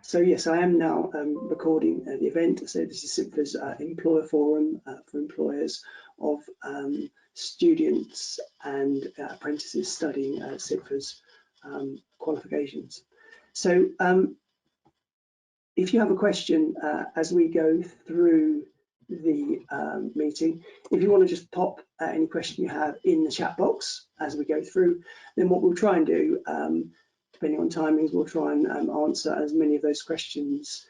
So yes, I am now recording the event. So this is CIPFA's employer forum for employers of students and apprentices studying CIPFA's qualifications. So if you have a question as we go through the meeting, if you want to just pop any question you have in the chat box as we go through, then what we'll try and do, depending on timings, we'll try and answer as many of those questions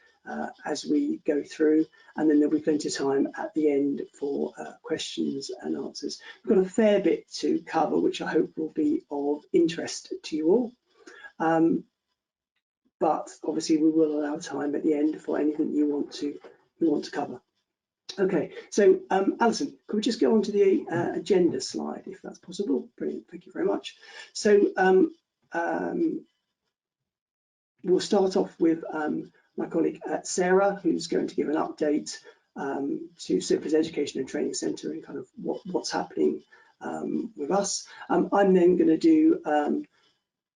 as we go through, and then there'll be plenty of time at the end for questions and answers. We've got a fair bit to cover, which I hope will be of interest to you all. But obviously we will allow time at the end for anything you want to cover. Okay, so Alison, could we just go on to the agenda slide, if that's possible? Brilliant, thank you very much. So we'll start off with my colleague Sarah, who's going to give an update to CIPFA's Education and Training Centre and kind of what's happening with us. I'm then going to do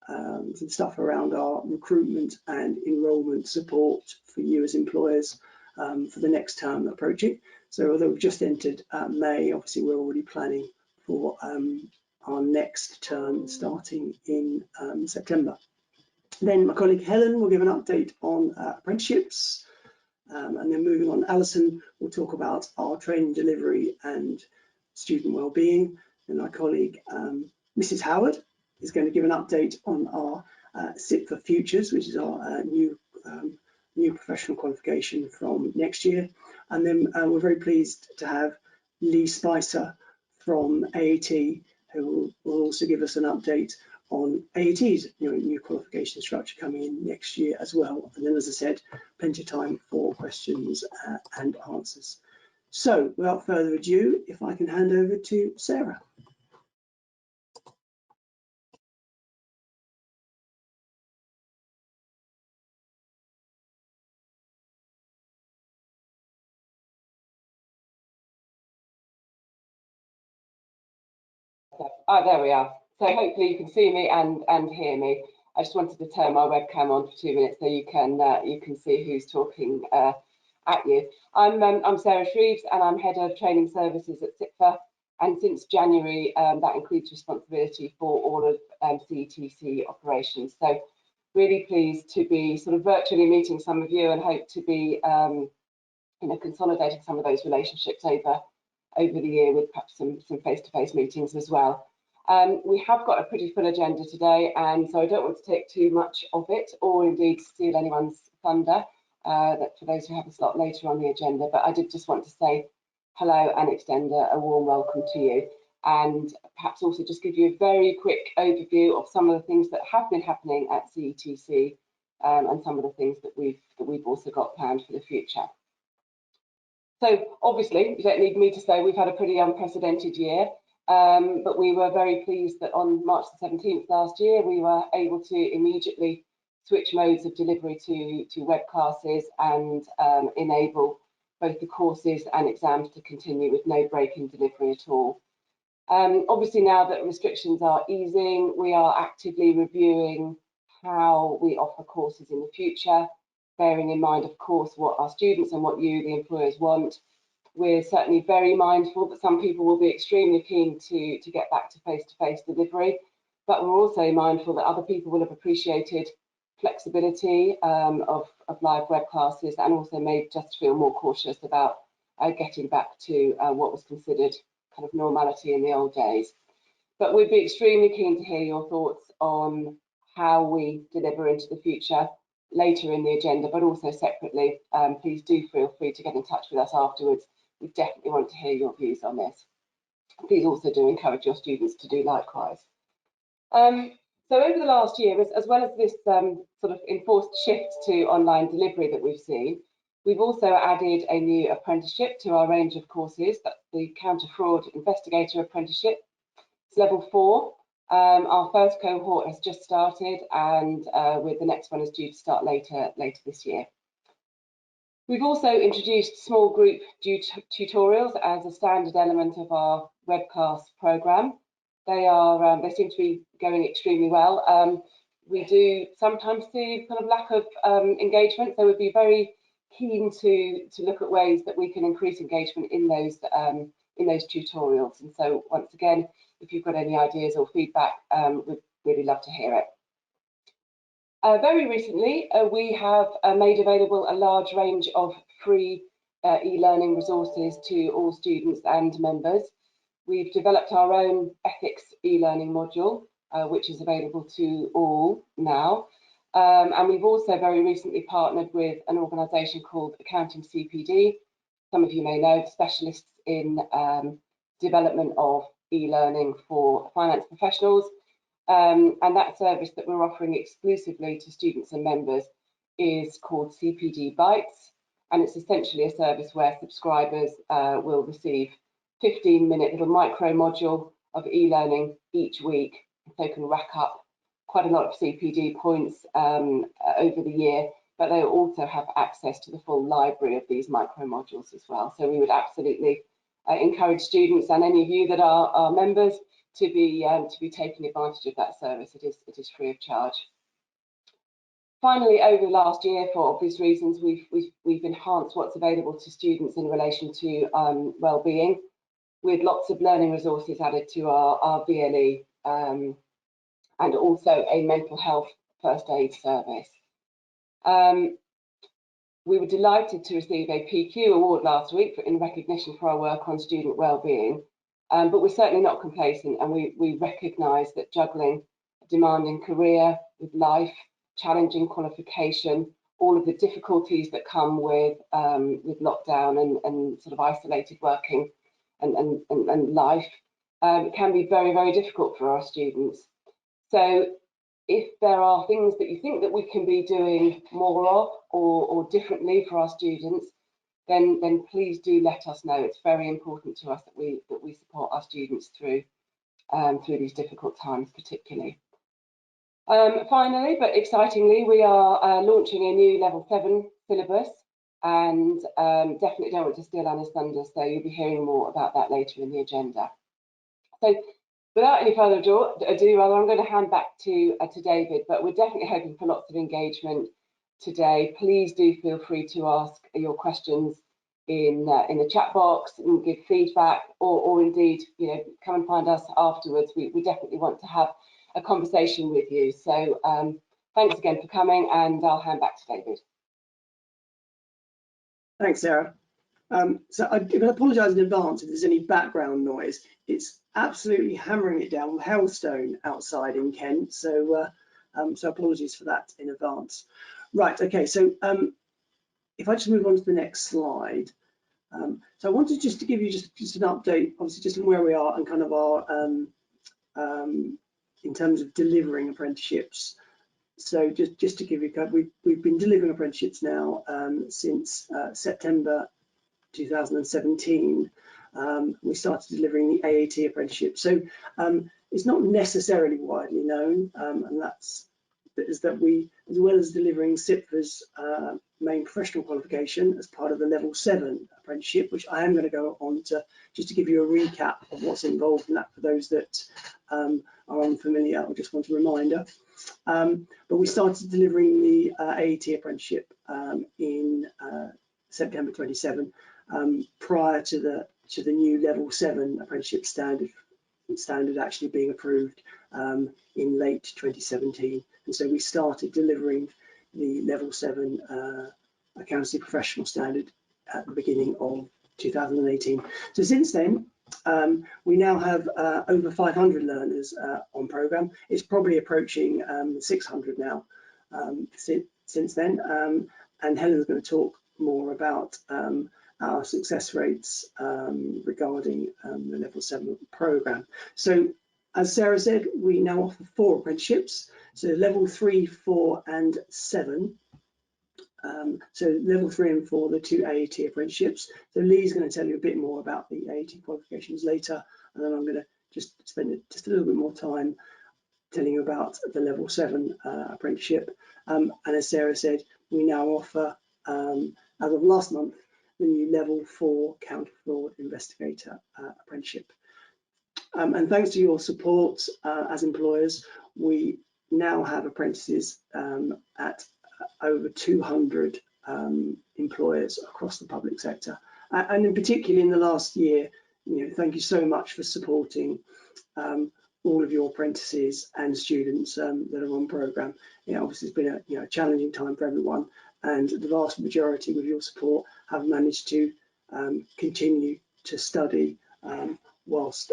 some stuff around our recruitment and enrolment support for you as employers for the next term approaching. So although we've just entered May, obviously we're already planning for our next term starting in September. Then my colleague Helen will give an update on apprenticeships, and then moving on, Alison will talk about our training delivery and student wellbeing. And my colleague Mrs. Howard is going to give an update on our CIPFA Futures, which is our new professional qualification from next year. And then we're very pleased to have Lee Spicer from AAT, who will also give us an update on AAT's new qualification structure coming in next year as well. And then, as I said, plenty of time for questions and answers. So without further ado, if I can hand over to Sarah. Oh, there we are. So hopefully you can see me and hear me. I just wanted to turn my webcam on for 2 minutes so you can see who's talking at you. I'm Sarah Shreves and I'm Head of Training Services at CIPFA, and since January that includes responsibility for all of CETC operations. So really pleased to be sort of virtually meeting some of you and hope to be consolidating some of those relationships over the year with perhaps some face-to-face meetings as well. We have got a pretty full agenda today, and so I don't want to take too much of it or indeed steal anyone's thunder that for those who have a slot later on the agenda, but I did just want to say hello and extend a warm welcome to you, and perhaps also just give you a very quick overview of some of the things that have been happening at CETC and some of the things that we've also got planned for the future. So obviously, you don't need me to say we've had a pretty unprecedented year, but we were very pleased that on March the 17th last year, we were able to immediately switch modes of delivery to web classes and enable both the courses and exams to continue with no break in delivery at all. Obviously, now that restrictions are easing, we are actively reviewing how we offer courses in the future, bearing in mind, of course, what our students and what you, the employers, want. We're certainly very mindful that some people will be extremely keen to get back to face-to-face delivery, but we're also mindful that other people will have appreciated flexibility of live web classes and also may just feel more cautious about getting back to what was considered kind of normality in the old days. But we'd be extremely keen to hear your thoughts on how we deliver into the future later in the agenda, but also separately. Please do feel free to get in touch with us afterwards. We definitely want to hear your views on this. Please also do encourage your students to do likewise. So over the last year, as well as this sort of enforced shift to online delivery that we've seen, we've also added a new apprenticeship to our range of courses. That's the Counter Fraud Investigator Apprenticeship. It's level 4. Our first cohort has just started, and with the next one is due to start later this year. We've also introduced small group tutorials as a standard element of our webcast programme. They seem to be going extremely well. we do sometimes see kind of lack of engagement, so we'd be very keen to look at ways that we can increase engagement in those tutorials. And so once again, if you've got any ideas or feedback, we'd really love to hear it. Very recently, we have made available a large range of free e-learning resources to all students and members. We've developed our own ethics e-learning module, which is available to all now. And we've also very recently partnered with an organisation called Accounting CPD. Some of you may know, specialists in development of e-learning for finance professionals. And that service that we're offering exclusively to students and members is called CPD Bytes. And it's essentially a service where subscribers will receive 15-minute little micro module of e-learning each week. So they can rack up quite a lot of CPD points over the year, but they also have access to the full library of these micro modules as well. So we would absolutely encourage students and any of you that are members to be taking advantage of that service. It is free of charge. Finally, over the last year, for obvious reasons, we've enhanced what's available to students in relation to well-being, with lots of learning resources added to our VLE, and also a mental health first aid service. We were delighted to receive a PQ award last week in recognition for our work on student well-being, but we're certainly not complacent, and we recognise that juggling a demanding career with life, challenging qualification, all of the difficulties that come with lockdown and sort of isolated working and life can be very, very difficult for our students. So if there are things that you think that we can be doing more of or differently for our students, then please do let us know. It's very important to us that we support our students through these difficult times, particularly. Finally, but excitingly, we are launching a new Level 7 syllabus, and definitely don't want to steal Anna's thunder, so you'll be hearing more about that later in the agenda. So without any further ado, I'm going to hand back to David, but we're definitely hoping for lots of engagement today. Please do feel free to ask your questions in the chat box and give feedback, or indeed, come and find us afterwards. We definitely want to have a conversation with you. So thanks again for coming, and I'll hand back to David. Thanks, Sarah. So I'm going to apologise in advance if there's any background noise. It's absolutely hammering it down with hailstone outside in Kent, so so apologies for that in advance. Right, okay, so if I just move on to the next slide. So I wanted just to give you just an update, obviously just on where we are and kind of our in terms of delivering apprenticeships. So just to give you, we've been delivering apprenticeships now since September 2017. We started delivering the AAT apprenticeship. So it's not necessarily widely known, and is that we, as well as delivering SIPFA's main professional qualification as part of the Level 7 apprenticeship, which I am going to go on to just to give you a recap of what's involved in that for those that are unfamiliar or just want a reminder. But we started delivering the AAT apprenticeship in September 27, prior to the new Level 7 apprenticeship standard actually being approved in late 2017. And so we started delivering the Level 7 accountancy professional standard at the beginning of 2018. So since then, we now have over 500 learners on programme. It's probably approaching 600 now since then. And Helen's going to talk more about our success rates regarding the Level 7 programme. So as Sarah said, we now offer 4 apprenticeships, so Level 3, 4 and 7. So Level 3 and 4, the 2 AAT apprenticeships. So Lee's going to tell you a bit more about the AAT qualifications later, and then I'm going to just spend just a little bit more time telling you about the Level 7 apprenticeship. And as Sarah said, we now offer, as of last month, the new Level 4 Counter Fraud Investigator apprenticeship. And thanks to your support as employers, we now have apprentices at over 200 employers across the public sector. And in particular in the last year, thank you so much for supporting all of your apprentices and students that are on programme. Obviously it's been a challenging time for everyone, and the vast majority with your support have managed to continue to study whilst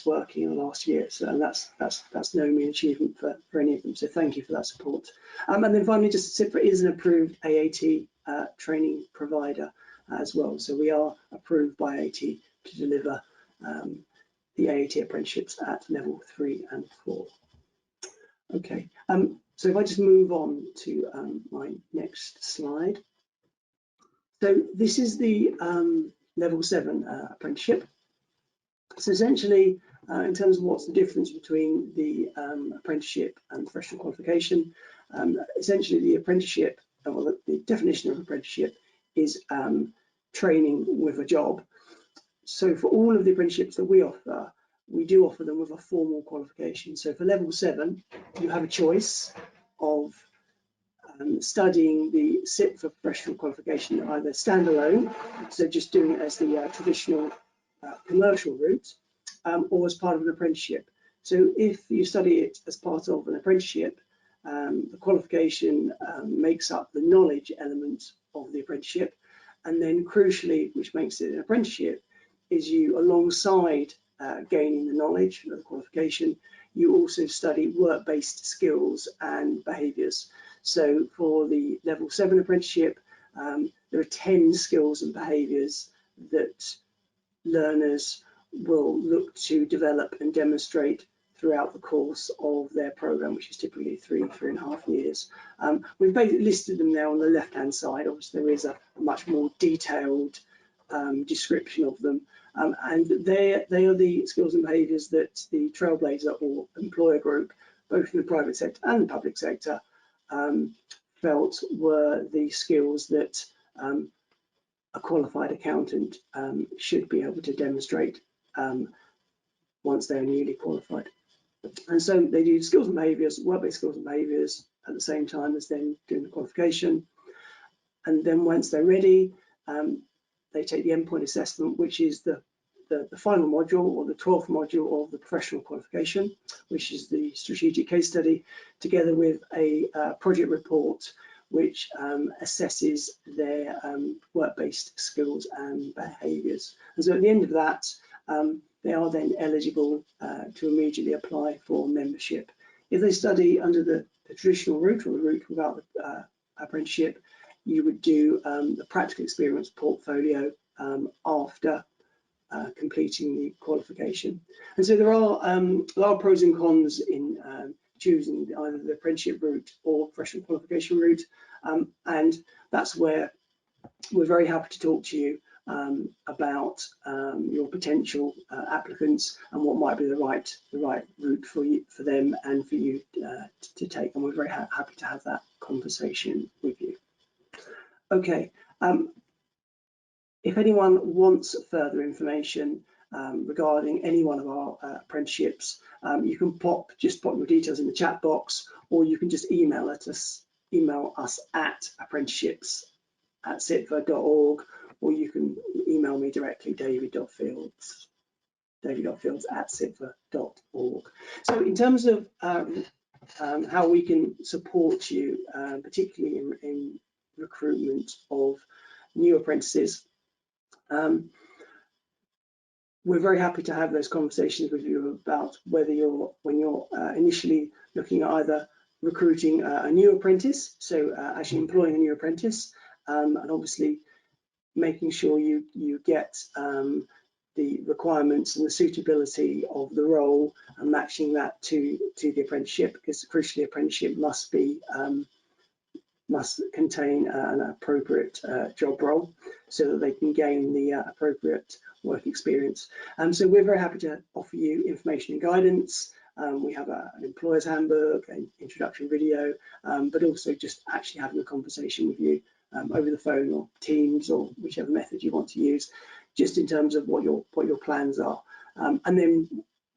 working in the last year. So, and that's no mean achievement for any of them. So thank you for that support. And then finally, just CIPFA is an approved AAT training provider as well. So we are approved by AAT to deliver the AAT apprenticeships at level 3 and 4. Okay, so if I just move on to my next slide. So this is the level 7 apprenticeship. So essentially, in terms of what's the difference between the apprenticeship and professional qualification, essentially the apprenticeship, well, the definition of apprenticeship is training with a job. So for all of the apprenticeships that we offer, we do offer them with a formal qualification. So for level 7, you have a choice of studying the CIPFA professional qualification either standalone, so just doing it as the traditional commercial route, or as part of an apprenticeship. So if you study it as part of an apprenticeship, the qualification makes up the knowledge element of the apprenticeship, and then crucially, which makes it an apprenticeship, is you, alongside gaining the knowledge of the qualification, you also study work-based skills and behaviours. So for the level 7 apprenticeship, there are 10 skills and behaviours that learners will look to develop and demonstrate throughout the course of their programme, which is typically 3.5 years. We've basically listed them there on the left-hand side. Obviously, there is a much more detailed description of them. And they are the skills and behaviours that the Trailblazer or employer group, both in the private sector and the public sector, felt were the skills that a qualified accountant should be able to demonstrate once they're newly qualified. And so they do skills and behaviours, work-based skills and behaviours at the same time as then doing the qualification. And then once they're ready, they take the endpoint assessment, which is the final module or the 12th module of the professional qualification, which is the strategic case study, together with a project report which assesses their work-based skills and behaviours. And so at the end of that, they are then eligible to immediately apply for membership. If they study under the traditional route or the route without the apprenticeship, you would do the practical experience portfolio after completing the qualification. And so there are pros and cons in choosing either the apprenticeship route or professional qualification route, and that's where we're very happy to talk to you about your potential applicants and what might be the right route for them and for you to take. And we're very happy to have that conversation with you. Okay. If anyone wants further information regarding any one of our apprenticeships, you can just pop your details in the chat box, or you can just email us at apprenticeships@cipfa.org, or you can email me directly, david.fields@cipfa.org. So in terms of how we can support you, particularly in recruitment of new apprentices, we're very happy to have those conversations with you about whether when you're initially looking at either recruiting a new apprentice, so actually employing a new apprentice, and obviously making sure you get the requirements and the suitability of the role and matching that to the apprenticeship, because crucially apprenticeship must contain an appropriate job role so that they can gain the appropriate work experience. So we're very happy to offer you information and guidance. We have an employer's handbook, an introduction video, but also just actually having a conversation with you over the phone or Teams or whichever method you want to use, just in terms of what your plans are. And then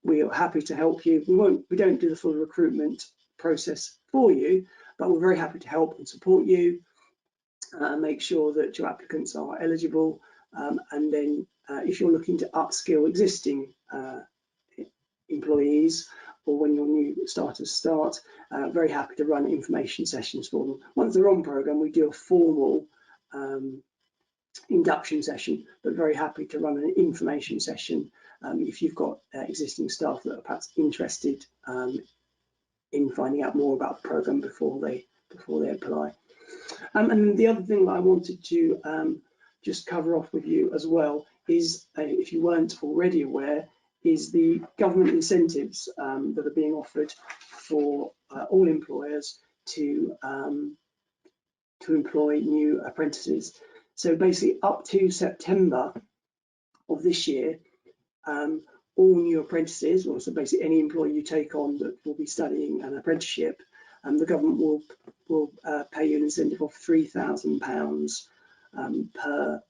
we are happy to help you. We don't do the full recruitment process for you, but we're very happy to help and support you, make sure that your applicants are eligible, and then if you're looking to upskill existing employees, or when your new starters start, very happy to run information sessions for them. Once they're on program, we do a formal induction session, but very happy to run an information session if you've got existing staff that are perhaps interested in finding out more about the program before they apply. And the other thing that I wanted to just cover off with you as well is, if you weren't already aware, is the government incentives that are being offered for all employers to employ new apprentices. So basically, up to September of this year, all new apprentices, or so basically any employee you take on that will be studying an apprenticeship, the government will pay you an incentive of £3,000 per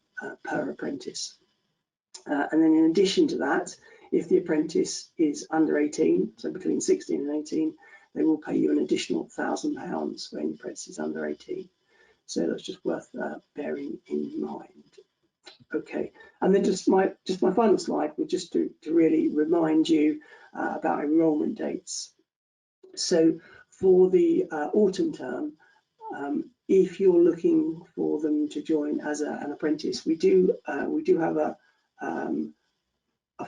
apprentice. And then in addition to that, if the apprentice is under 18, so between 16 and 18, they will pay you an additional £1,000 for any apprentice is under 18. So that's just worth bearing in mind. Okay, and then just my final slide was just to really remind you about enrolment dates. So for the autumn term, if you're looking for them to join as an apprentice, we do have a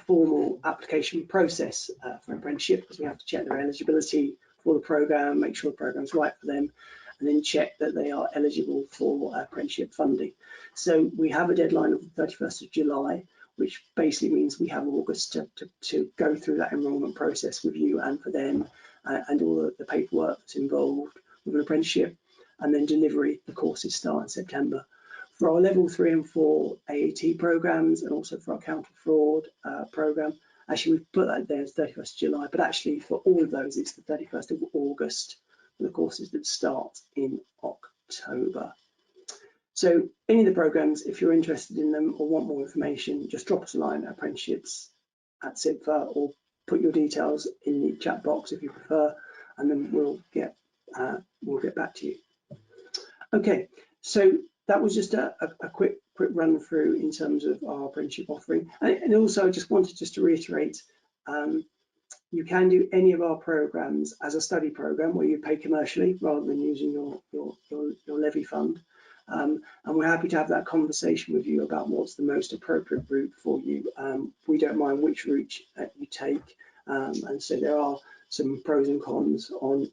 formal application process for apprenticeship, because we have to check their eligibility for the program, make sure the program's right for them, and then check that they are eligible for apprenticeship funding. So we have a deadline of the 31st of July, which basically means we have August to go through that enrolment process with you and for them, and all the paperwork that's involved with an apprenticeship, and then delivery, the courses start in September. For our level 3 and 4 AAT programs, and also for our counter fraud program, actually we've put that there as 31st of July, but actually for all of those it's the 31st of August for the courses that start in October. So any of the programs, if you're interested in them or want more information, just drop us a line at apprenticeships@CIPFA, or put your details in the chat box if you prefer, and then we'll get back to you. Okay, so that was just a quick run through in terms of our apprenticeship offering, and also I just wanted to reiterate, you can do any of our programs as a study program where you pay commercially rather than using your levy fund, and we're happy to have that conversation with you about what's the most appropriate route for you. We don't mind which route you take, and so there are some pros and cons on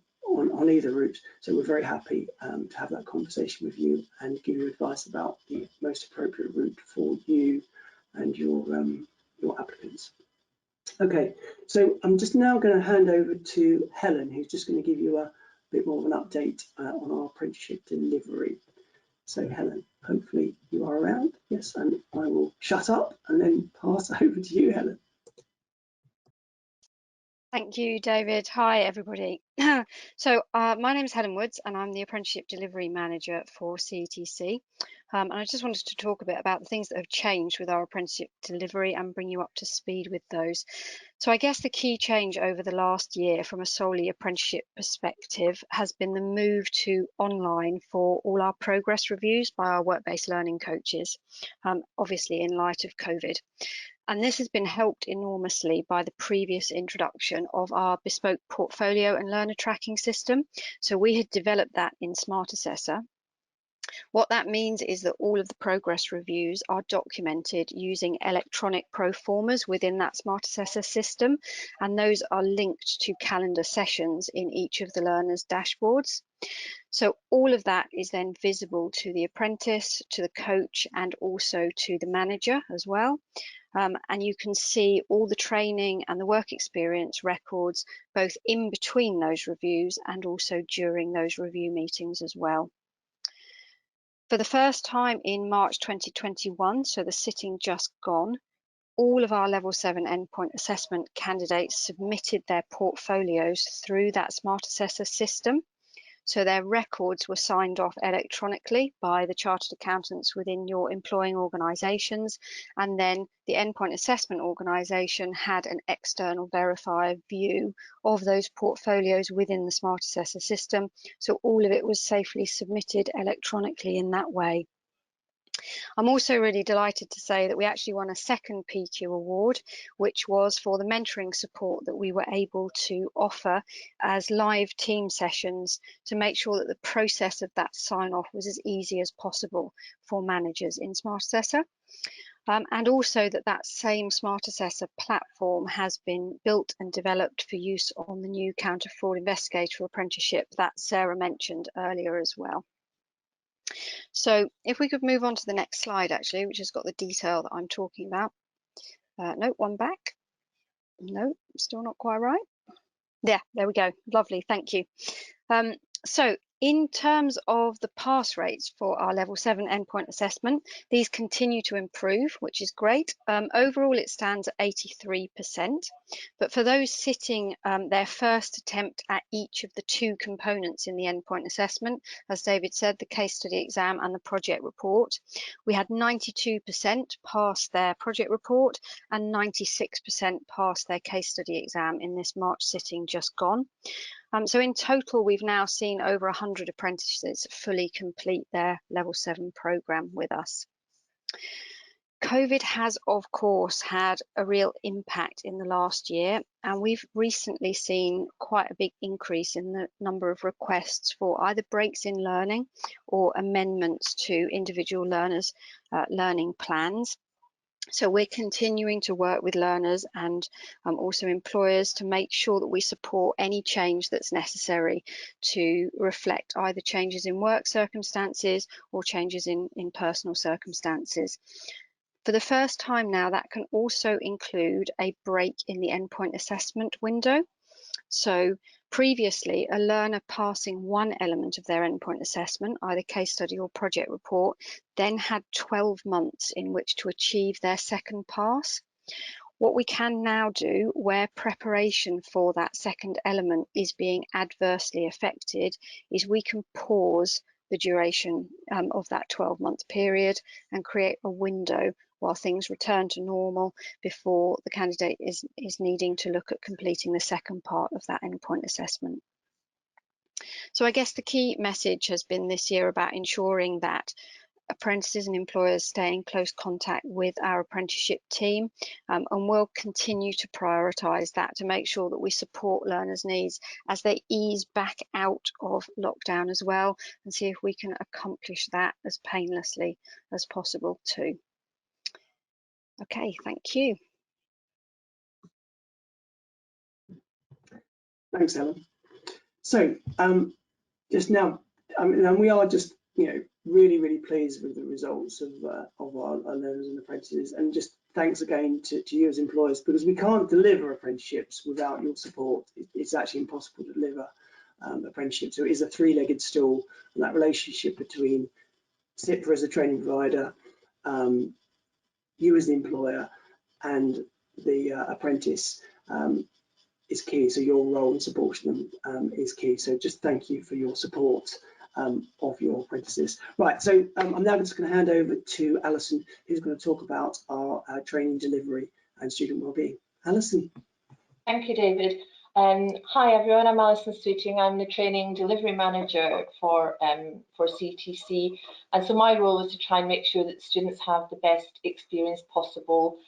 either route, so we're very happy to have that conversation with you and give you advice about the most appropriate route for you and your applicants. Okay, so I'm just now going to hand over to Helen, who's just going to give you a bit more of an update on our apprenticeship delivery. So Helen, hopefully you are around. Yes, and I will shut up and then pass over to you, Helen. Thank you, David. Hi, everybody. So my name is Helen Woods, and I'm the Apprenticeship Delivery Manager for CETC. And I just wanted to talk a bit about the things that have changed with our apprenticeship delivery and bring you up to speed with those. So I guess the key change over the last year from a solely apprenticeship perspective has been the move to online for all our progress reviews by our work-based learning coaches, obviously in light of COVID. And this has been helped enormously by the previous introduction of our bespoke portfolio and learner tracking system. So we had developed that in Smart Assessor. What that means is that all of the progress reviews are documented using electronic pro formas within that Smart Assessor system, and those are linked to calendar sessions in each of the learners' dashboards. So all of that is then visible to the apprentice, to the coach, and also to the manager as well. And you can see all the training and the work experience records, both in between those reviews and also during those review meetings as well. For the first time in March 2021, so the sitting just gone, all of our Level 7 endpoint assessment candidates submitted their portfolios through that Smart Assessor system. So their records were signed off electronically by the chartered accountants within your employing organisations, and then the endpoint assessment organisation had an external verifier view of those portfolios within the Smart Assessor system. So all of it was safely submitted electronically in that way. I'm also really delighted to say that we actually won a second PQ award, which was for the mentoring support that we were able to offer as live team sessions to make sure that the process of that sign-off was as easy as possible for managers in Smart Assessor. And also that same Smart Assessor platform has been built and developed for use on the new Counter Fraud Investigator apprenticeship that Sarah mentioned earlier as well. So if we could move on to the next slide, actually, which has got the detail that I'm talking about. No, one back. No, still not quite right. Yeah, there we go. Lovely, thank you. So in terms of the pass rates for our level 7 endpoint assessment, these continue to improve, which is great. Overall, it stands at 83%. But for those sitting their first attempt at each of the 2 components in the endpoint assessment, as David said, the case study exam and the project report, we had 92% pass their project report and 96% pass their case study exam in this March sitting just gone. So in total, we've now seen over 100 apprentices fully complete their level 7 programme with us. COVID has, of course, had a real impact in the last year, and we've recently seen quite a big increase in the number of requests for either breaks in learning or amendments to individual learners' learning plans. So we're continuing to work with learners and also employers to make sure that we support any change that's necessary to reflect either changes in work circumstances or changes in personal circumstances. For the first time now, that can also include a break in the endpoint assessment window. So previously, a learner passing one element of their endpoint assessment, either case study or project report, then had 12 months in which to achieve their second pass. What we can now do, where preparation for that second element is being adversely affected, is we can pause the duration of that 12-month period and create a window while things return to normal before the candidate is needing to look at completing the second part of that endpoint assessment. So I guess the key message has been this year about ensuring that apprentices and employers stay in close contact with our apprenticeship team, and we'll continue to prioritise that to make sure that we support learners' needs as they ease back out of lockdown as well, and see if we can accomplish that as painlessly as possible too. Okay, thank you. Thanks, Helen. So just now, and we are just, really pleased with the results of our learners and apprentices, and just thanks again to you as employers, because we can't deliver apprenticeships without your support. It's actually impossible to deliver apprenticeships. So it is a three-legged stool, and that relationship between CIPRA as a training provider, you as the employer, and the apprentice is key. So your role in supporting them is key. So just thank you for your support of your apprentices. Right, so I'm now just going to hand over to Alison, who's going to talk about our training delivery and student wellbeing. Alison. Thank you, David. Hi everyone, I'm Alison Sweeting. I'm the training delivery manager for CTC, and so my role is to try and make sure that students have the best experience possible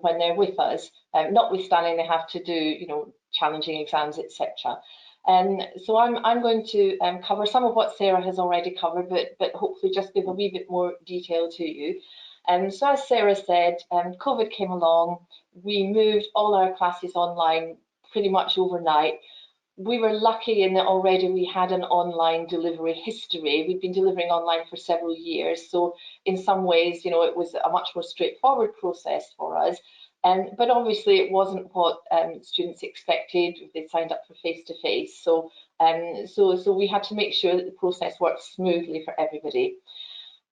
when they're with us, notwithstanding they have to do challenging exams, etc. So I'm going to cover some of what Sarah has already covered, but hopefully just give a wee bit more detail to you. So as Sarah said, COVID came along. We moved all our classes online pretty much overnight. We were lucky in that already we had an online delivery history. We'd been delivering online for several years, so in some ways, it was a much more straightforward process for us. But obviously, it wasn't what students expected. They signed up for face-to-face, so we had to make sure that the process worked smoothly for everybody.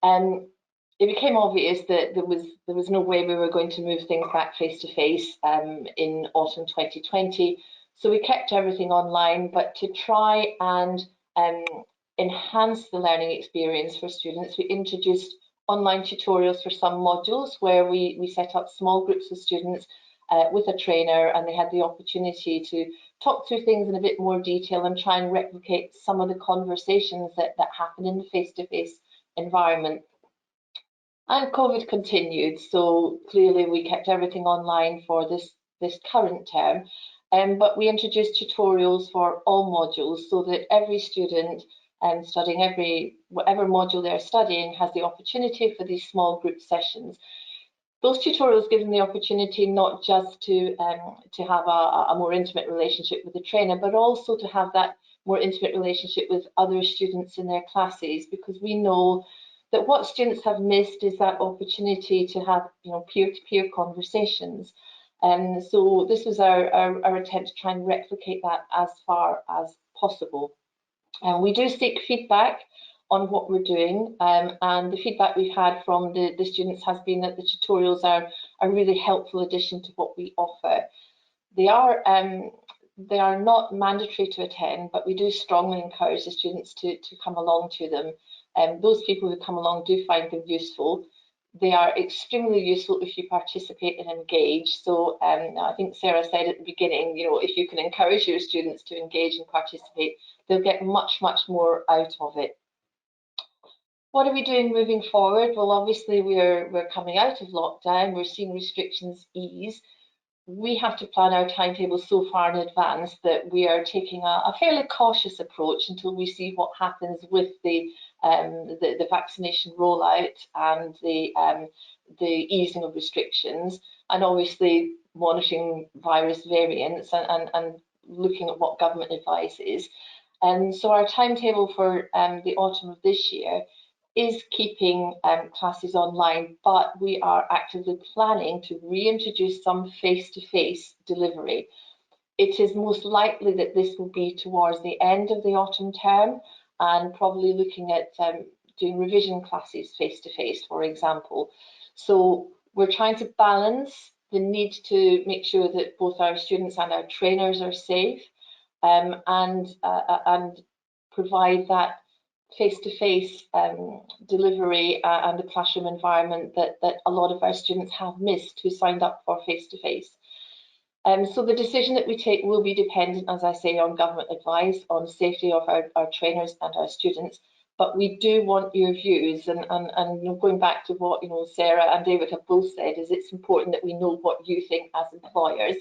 It became obvious that there was no way we were going to move things back face-to-face in autumn 2020. So we kept everything online, but to try and enhance the learning experience for students, we introduced online tutorials for some modules where we set up small groups of students with a trainer, and they had the opportunity to talk through things in a bit more detail and try and replicate some of the conversations that happen in the face-to-face environment. And COVID continued, so clearly we kept everything online for this current term, but we introduced tutorials for all modules so that every student studying whatever module they're studying has the opportunity for these small group sessions. Those tutorials give them the opportunity not just to have a more intimate relationship with the trainer, but also to have that more intimate relationship with other students in their classes, because we know that what students have missed is that opportunity to have peer-to-peer conversations. And so this was our attempt to try and replicate that as far as possible. And we do seek feedback on what we're doing, and the feedback we've had from the students has been that the tutorials are a really helpful addition to what we offer. They are not mandatory to attend, but we do strongly encourage the students to come along to them. Those people who come along do find them useful. They are extremely useful if you participate and engage. So I think Sarah said at the beginning, if you can encourage your students to engage and participate, they'll get much more out of it. What are we doing moving forward? Well, obviously we're coming out of lockdown. We're seeing restrictions ease. We have to plan our timetable so far in advance that we are taking a fairly cautious approach until we see what happens with the vaccination rollout and the easing of restrictions, and obviously monitoring virus variants and looking at what government advice is. And so our timetable for the autumn of this year is keeping classes online, but we are actively planning to reintroduce some face-to-face delivery. It is most likely that this will be towards the end of the autumn term, and probably looking at doing revision classes face-to-face, for example. So we're trying to balance the need to make sure that both our students and our trainers are safe, and provide that face-to-face delivery and the classroom environment that a lot of our students have missed who signed up for face-to-face. So the decision that we take will be dependent, as I say, on government advice, on safety of our trainers and our students, but we do want your views, and going back to what Sarah and David have both said, is it's important that we know what you think as employers,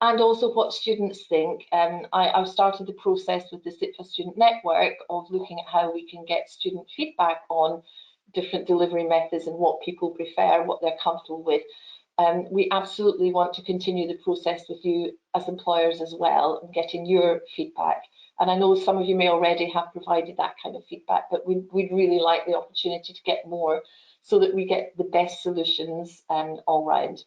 and also what students think. I've started the process with the SITFA Student Network of looking at how we can get student feedback on different delivery methods and what people prefer, what they're comfortable with. We absolutely want to continue the process with you as employers as well, and getting your feedback. And I know some of you may already have provided that kind of feedback, but we'd really like the opportunity to get more so that we get the best solutions all round.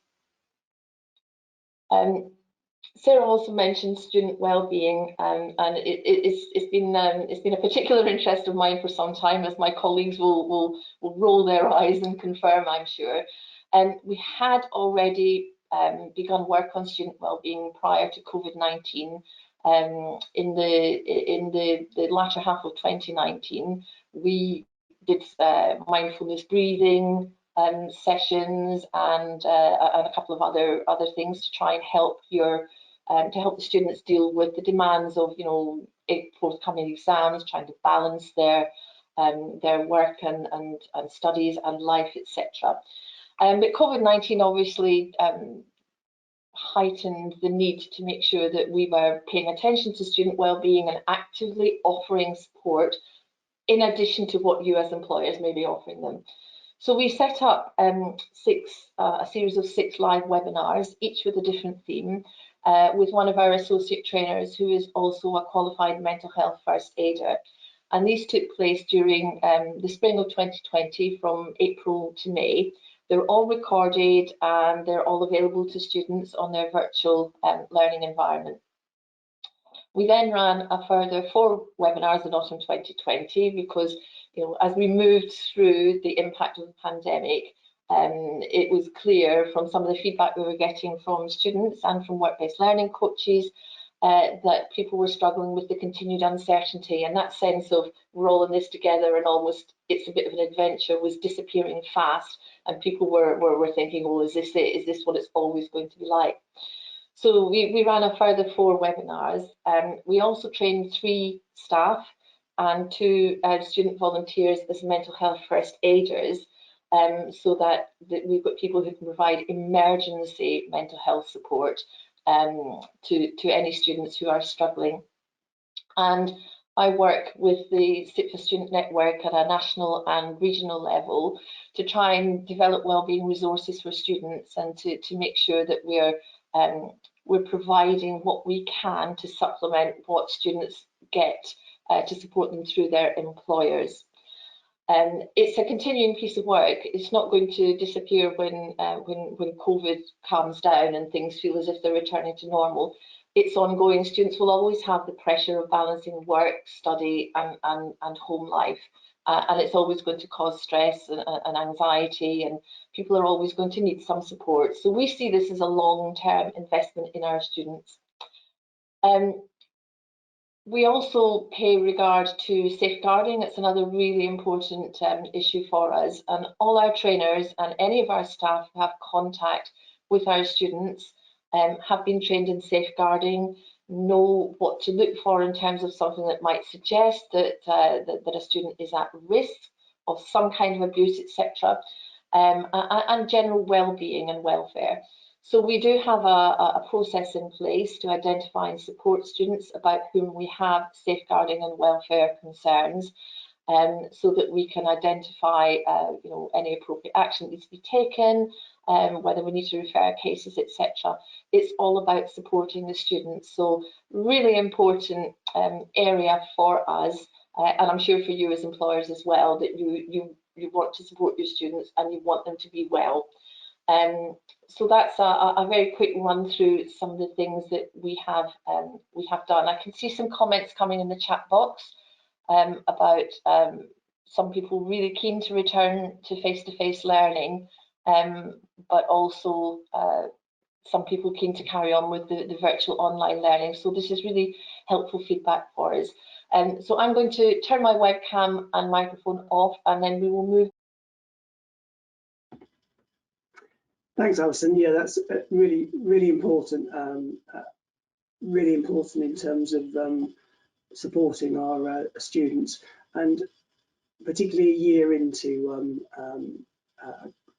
Sarah also mentioned student well-being, and it's been a particular interest of mine for some time, as my colleagues will roll their eyes and confirm, I'm sure. We had already begun work on student well-being prior to COVID-19. In the latter half of 2019, we did mindfulness breathing sessions and a couple of other things to try and help the students deal with the demands of forthcoming exams, trying to balance their work and studies and life, etc. But COVID-19 obviously heightened the need to make sure that we were paying attention to student well-being and actively offering support in addition to what you as employers may be offering them. So we set up a series of 6 live webinars, each with a different theme, with one of our associate trainers who is also a qualified mental health first aider. And these took place during the spring of 2020, from April to May. They're all recorded and they're all available to students on their virtual learning environment. We then ran a further 4 webinars in autumn 2020 because, as we moved through the impact of the pandemic, it was clear from some of the feedback we were getting from students and from work-based learning coaches that people were struggling with the continued uncertainty, and that sense of we're all in this together and almost it's a bit of an adventure was disappearing fast, and people were thinking, oh, is this it? Is this what it's always going to be like? So we ran a further 4 webinars. We also trained 3 staff and 2 student volunteers as mental health first aiders, so that we've got people who can provide emergency mental health support to any students who are struggling. And I work with the SIPFA Student Network at a national and regional level to try and develop wellbeing resources for students, and to make sure that we're providing what we can to supplement what students get to support them through their employers. It's a continuing piece of work. It's not going to disappear when COVID calms down and things feel as if they're returning to normal. It's ongoing. Students will always have the pressure of balancing work, study and home life. And it's always going to cause stress and anxiety, and people are always going to need some support. So we see this as a long-term investment in our students. We also pay regard to safeguarding. It's another really important issue for us, and all our trainers and any of our staff who have contact with our students have been trained in safeguarding, know what to look for in terms of something that might suggest that a student is at risk of some kind of abuse, etc., and general well-being and welfare. So we do have a process in place to identify and support students about whom we have safeguarding and welfare concerns, so that we can identify any appropriate action that needs to be taken, whether we need to refer cases, etc. It's all about supporting the students. So really important area for us, and I'm sure for you as employers as well, that you want to support your students and you want them to be well. So that's a very quick run through some of the things that we have done. I can see some comments coming in the chat box about some people really keen to return to face-to-face learning, but also some people keen to carry on with the virtual online learning. So this is really helpful feedback for us. So I'm going to turn my webcam and microphone off, and then we will move. Thanks, Alison. Yeah, that's really, really important. Really important in terms of supporting our students, and particularly a year into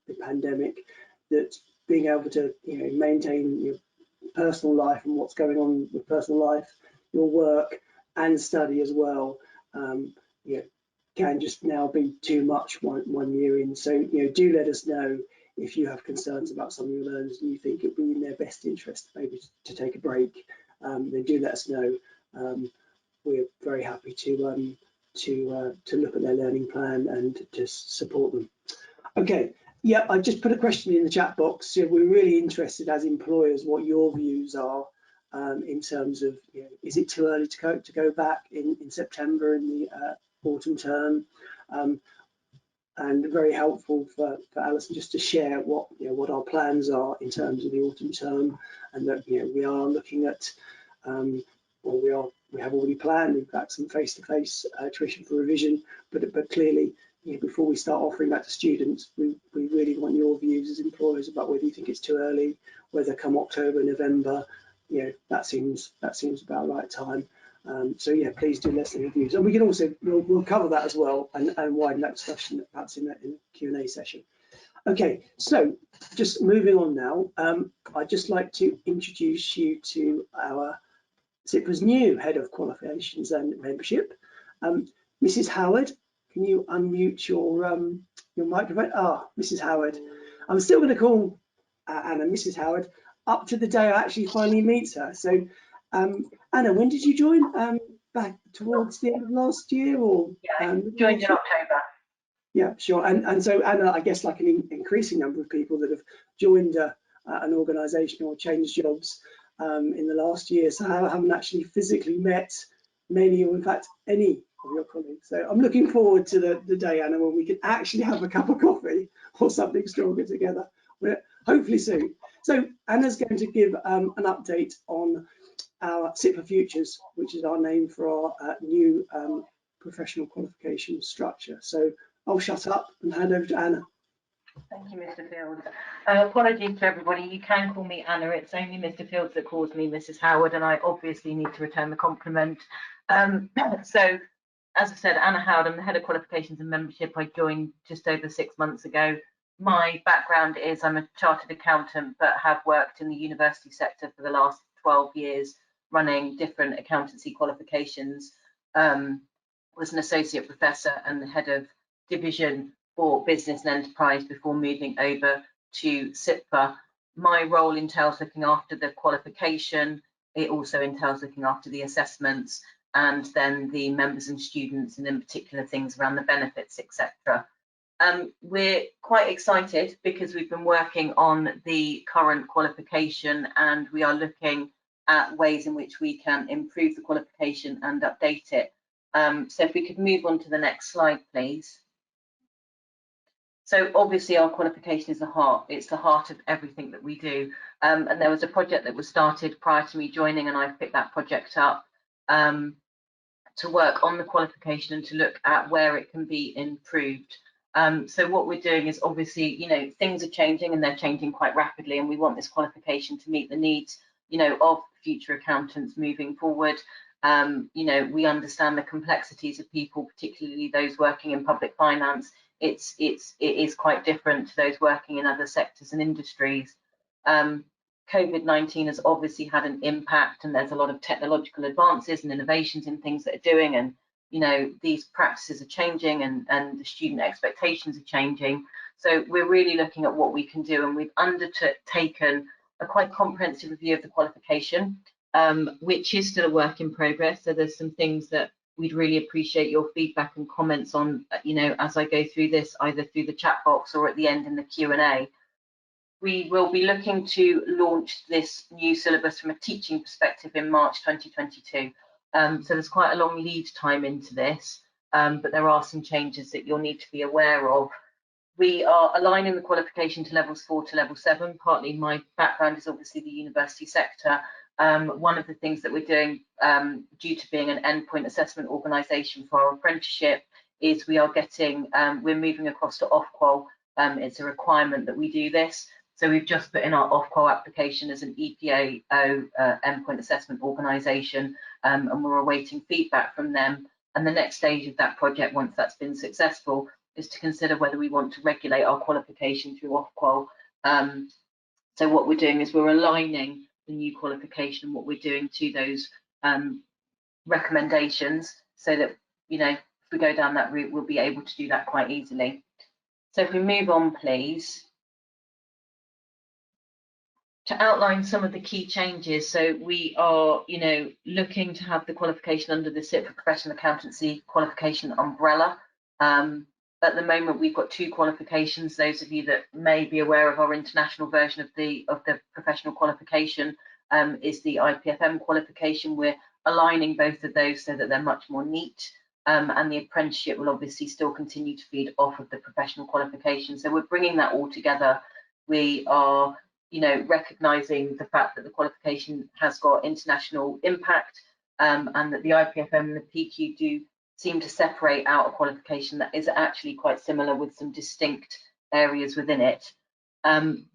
the pandemic, that being able to maintain your personal life and what's going on with personal life, your work and study as well, can just now be too much one year in. So do let us know if you have concerns about some of your learners and you think it would be in their best interest maybe to take a break. Then do let us know. We're very happy to look at their learning plan and just support them. Okay, yeah, I just put a question in the chat box. We're really interested as employers what your views are in terms of, is it too early to go back in September in the autumn term? And very helpful for Alison just to share what our plans are in terms of the autumn term, and that we are looking at, or we have already planned, in fact, some face-to-face tuition for revision, but clearly before we start offering that to students, we really want your views as employers about whether you think it's too early, whether come October, November, that seems about the right time. So yeah, please do let us know your views, and we can also we'll cover that as well and widen that discussion perhaps in the Q&A session. Okay, so just moving on now, I'd just like to introduce you to our SIPFA's new Head of Qualifications and Membership, Mrs. Howard. Can you unmute your microphone? Mrs. Howard. I'm still going to call Anna Mrs. Howard up to the day I actually finally meet her. So Anna, when did you join? Back towards the end of last year, or? Yeah, joined in October. Yeah, sure. And so Anna, I guess like an increasing number of people that have joined an organisation or changed jobs in the last year, so I haven't actually physically met many, or in fact any of your colleagues. So I'm looking forward to the day, Anna, when we can actually have a cup of coffee or something stronger together. Hopefully soon. So Anna's going to give an update on our Sit for Futures, which is our name for our new professional qualification structure. So I'll shut up and hand over to Anna. Thank you, Mr. Fields. Apologies to everybody. You can call me Anna. It's only Mr. Fields that calls me Mrs. Howard, and I obviously need to return the compliment. So, as I said, Anna Howard, I'm the Head of Qualifications and Membership. I joined just over 6 months ago. My background is I'm a chartered accountant, but have worked in the university sector for the last 12 years, running different accountancy qualifications. Was an associate professor and the head of division for business and enterprise before moving over to SIPFA. My role entails looking after the qualification. It also entails looking after the assessments and then the members and students, and in particular things around the benefits, etc. We're quite excited because we've been working on the current qualification and we are looking at ways in which we can improve the qualification and update it. So if we could move on to the next slide, please. So obviously our qualification is the heart. It's the heart of everything that we do. And there was a project that was started prior to me joining, and I've picked that project up to work on the qualification and to look at where it can be improved. So what we're doing is obviously, you know, things are changing and they're changing quite rapidly, and we want this qualification to meet the needs, you know, of future accountants moving forward. You know, we understand the complexities of people, particularly those working in public finance. It is quite different to those working in other sectors and industries. COVID-19 has obviously had an impact, and there's a lot of technological advances and innovations in things that are doing, and you know, these practices are changing and the student expectations are changing. So we're really looking at what we can do, and we've undertaken a quite comprehensive review of the qualification, which is still a work in progress. So there's some things that we'd really appreciate your feedback and comments on, you know, as I go through this, either through the chat box or at the end in the Q&A. We will be looking to launch this new syllabus from a teaching perspective in March 2022. So there's quite a long lead time into this, but there are some changes that you'll need to be aware of. We are aligning the qualification to levels 4 to level 7. Partly my background is obviously the university sector. One of the things that we're doing, due to being an endpoint assessment organisation for our apprenticeship, is we are getting, we're moving across to Ofqual. It's a requirement that we do this. So we've just put in our Ofqual application as an EPAO endpoint assessment organisation, and we're awaiting feedback from them. And the next stage of that project, once that's been successful, is to consider whether we want to regulate our qualification through Ofqual. So what we're doing is we're aligning the new qualification and what we're doing to those recommendations, so that, you know, if we go down that route, we'll be able to do that quite easily. So if we move on, please, to outline some of the key changes. So we are, you know, looking to have the qualification under the SIPFA Professional Accountancy qualification umbrella. At the moment, we've got 2 qualifications. Those of you that may be aware of our international version of the professional qualification is the IPFM qualification. We're aligning both of those so that they're much more neat, and the apprenticeship will obviously still continue to feed off of the professional qualification. So we're bringing that all together. We are, you know, recognising the fact that the qualification has got international impact, and that the IPFM and the PQ do seem to separate out a qualification that is actually quite similar with some distinct areas within it.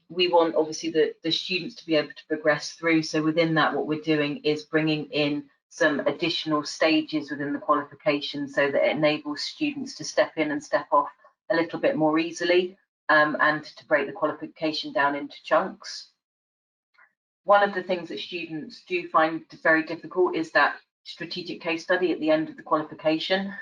We want obviously the students to be able to progress through. So within that, what we're doing is bringing in some additional stages within the qualification so that it enables students to step in and step off a little bit more easily, and to break the qualification down into chunks. One of the things that students do find very difficult is that strategic case study at the end of the qualification.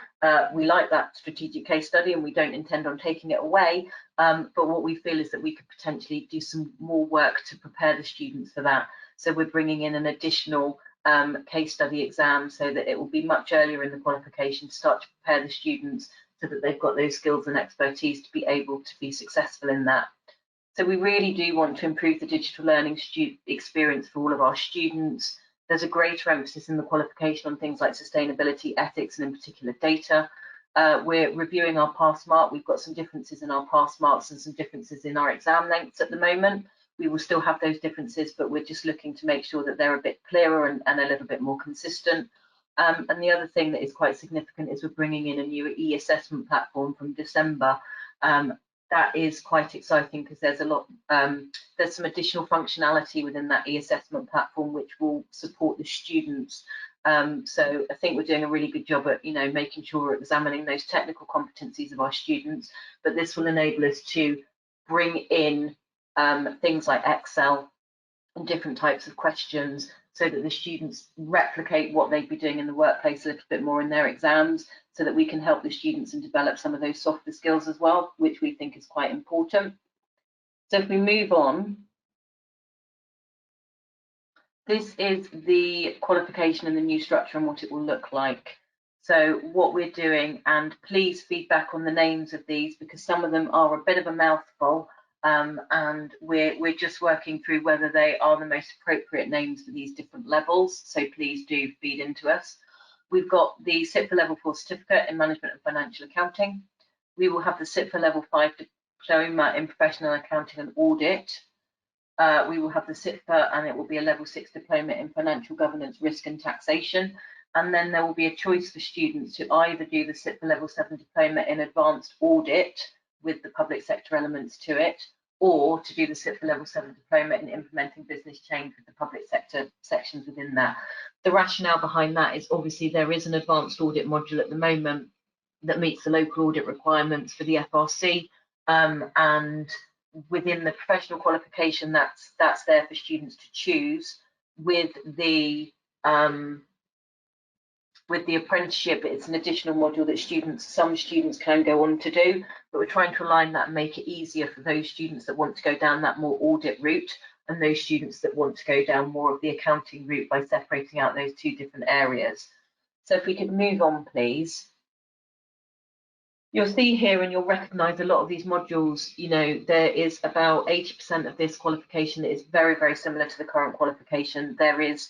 We like that strategic case study and we don't intend on taking it away, but what we feel is that we could potentially do some more work to prepare the students for that. So we're bringing in an additional case study exam so that it will be much earlier in the qualification to start to prepare the students so that they've got those skills and expertise to be able to be successful in that. So we really do want to improve the digital learning experience for all of our students. There's a greater emphasis in the qualification on things like sustainability, ethics, and in particular data. We're reviewing our pass mark. We've got some differences in our pass marks and some differences in our exam lengths at the moment. we will still have those differences, but we're just looking to make sure that they're a bit clearer and a little bit more consistent. And the other thing that is quite significant is we're bringing in a new e-assessment platform from December. That is quite exciting because there's there's some additional functionality within that e-assessment platform which will support the students. So I think we're doing a really good job at, making sure we're examining those technical competencies of our students, but this will enable us to bring in things like Excel and different types of questions so that the students replicate what they'd be doing in the workplace a little bit more in their exams, so that we can help the students and develop some of those softer skills as well, which we think is quite important. So if we move on, this is the qualification and the new structure and what it will look like. So what we're doing, and please feedback on the names of these because some of them are a bit of a mouthful, and we're just working through whether they are the most appropriate names for these different levels. So please do feed into us. We've got the CIPFA Level 4 certificate in Management and Financial Accounting. We will have the CIPFA Level 5 diploma in Professional Accounting and Audit. We will have the CIPFA, and it will be a Level 6 diploma in Financial Governance, Risk and Taxation. And then there will be a choice for students to either do the CIPFA Level 7 diploma in Advanced Audit with the public sector elements to it, or to do the CIPFA Level 7 diploma in Implementing Business Change with the public sector sections within that. The rationale behind that is obviously there is an advanced audit module at the moment that meets the local audit requirements for the FRC, and within the professional qualification that's there for students to choose. With the apprenticeship, it's an additional module that some students can go on to do, but we're trying to align that and make it easier for those students that want to go down that more audit route and those students that want to go down more of the accounting route by separating out those two different areas. So if we could move on, please. You'll see here and you'll recognise a lot of these modules, there is about 80% of this qualification that is very, very similar to the current qualification. There is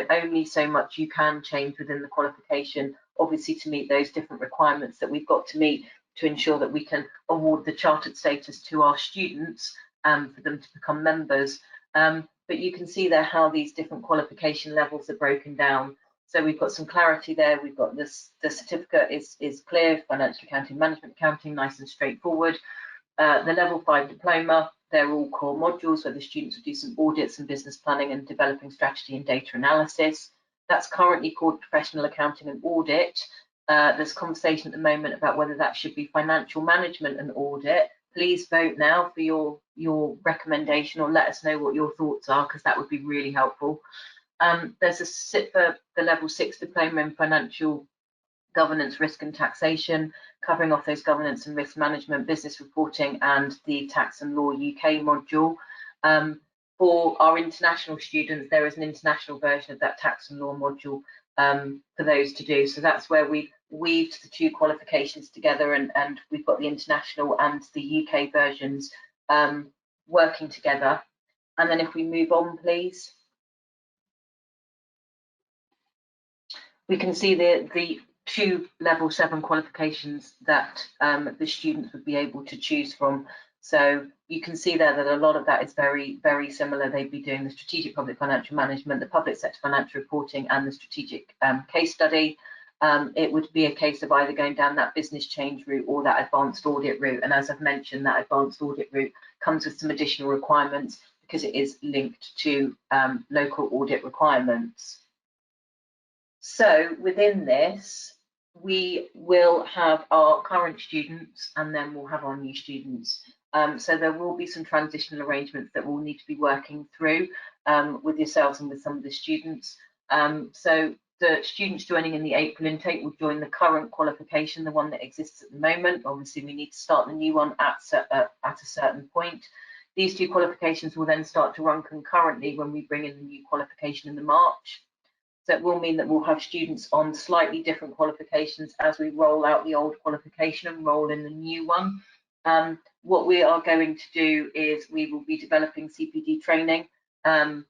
only so much you can change within the qualification, obviously to meet those different requirements that we've got to meet to ensure that we can award the chartered status to our students for them to become members. But you can see there how these different qualification levels are broken down. So we've got some clarity there. We've got this, the certificate is clear, financial accounting, management accounting, nice and straightforward. The Level 5 diploma, they're all core modules where the students will do some audits and business planning and developing strategy and data analysis. That's currently called Professional Accounting and Audit. There's conversation at the moment about whether that should be Financial Management and Audit. Please vote now for your recommendation, or let us know what your thoughts are, because that would be really helpful. There's a CIPFA, the Level 6 diploma in Financial Governance, Risk and Taxation, covering off those governance and risk management, business reporting, and the Tax and Law UK module. For our international students, there is an international version of that Tax and Law module for those to do. So that's where we weaved the two qualifications together, and we've got the international and the UK versions working together. And then if we move on, please. We can see the two Level 7 qualifications that the students would be able to choose from. So you can see there that a lot of that is very, very similar. They'd be doing the strategic public financial management, the public sector financial reporting, and the strategic case study. It would be a case of either going down that business change route or that advanced audit route. And as I've mentioned, that advanced audit route comes with some additional requirements because it is linked to local audit requirements. So within this, we will have our current students and then we'll have our new students. So there will be some transitional arrangements that we'll need to be working through with yourselves and with some of the students. So the students joining in the April intake will join the current qualification, the one that exists at the moment. Obviously, we need to start the new one at a certain point. These two qualifications will then start to run concurrently when we bring in the new qualification in the March. So it will mean that we'll have students on slightly different qualifications as we roll out the old qualification and roll in the new one. What we are going to do is we will be developing CPD training, and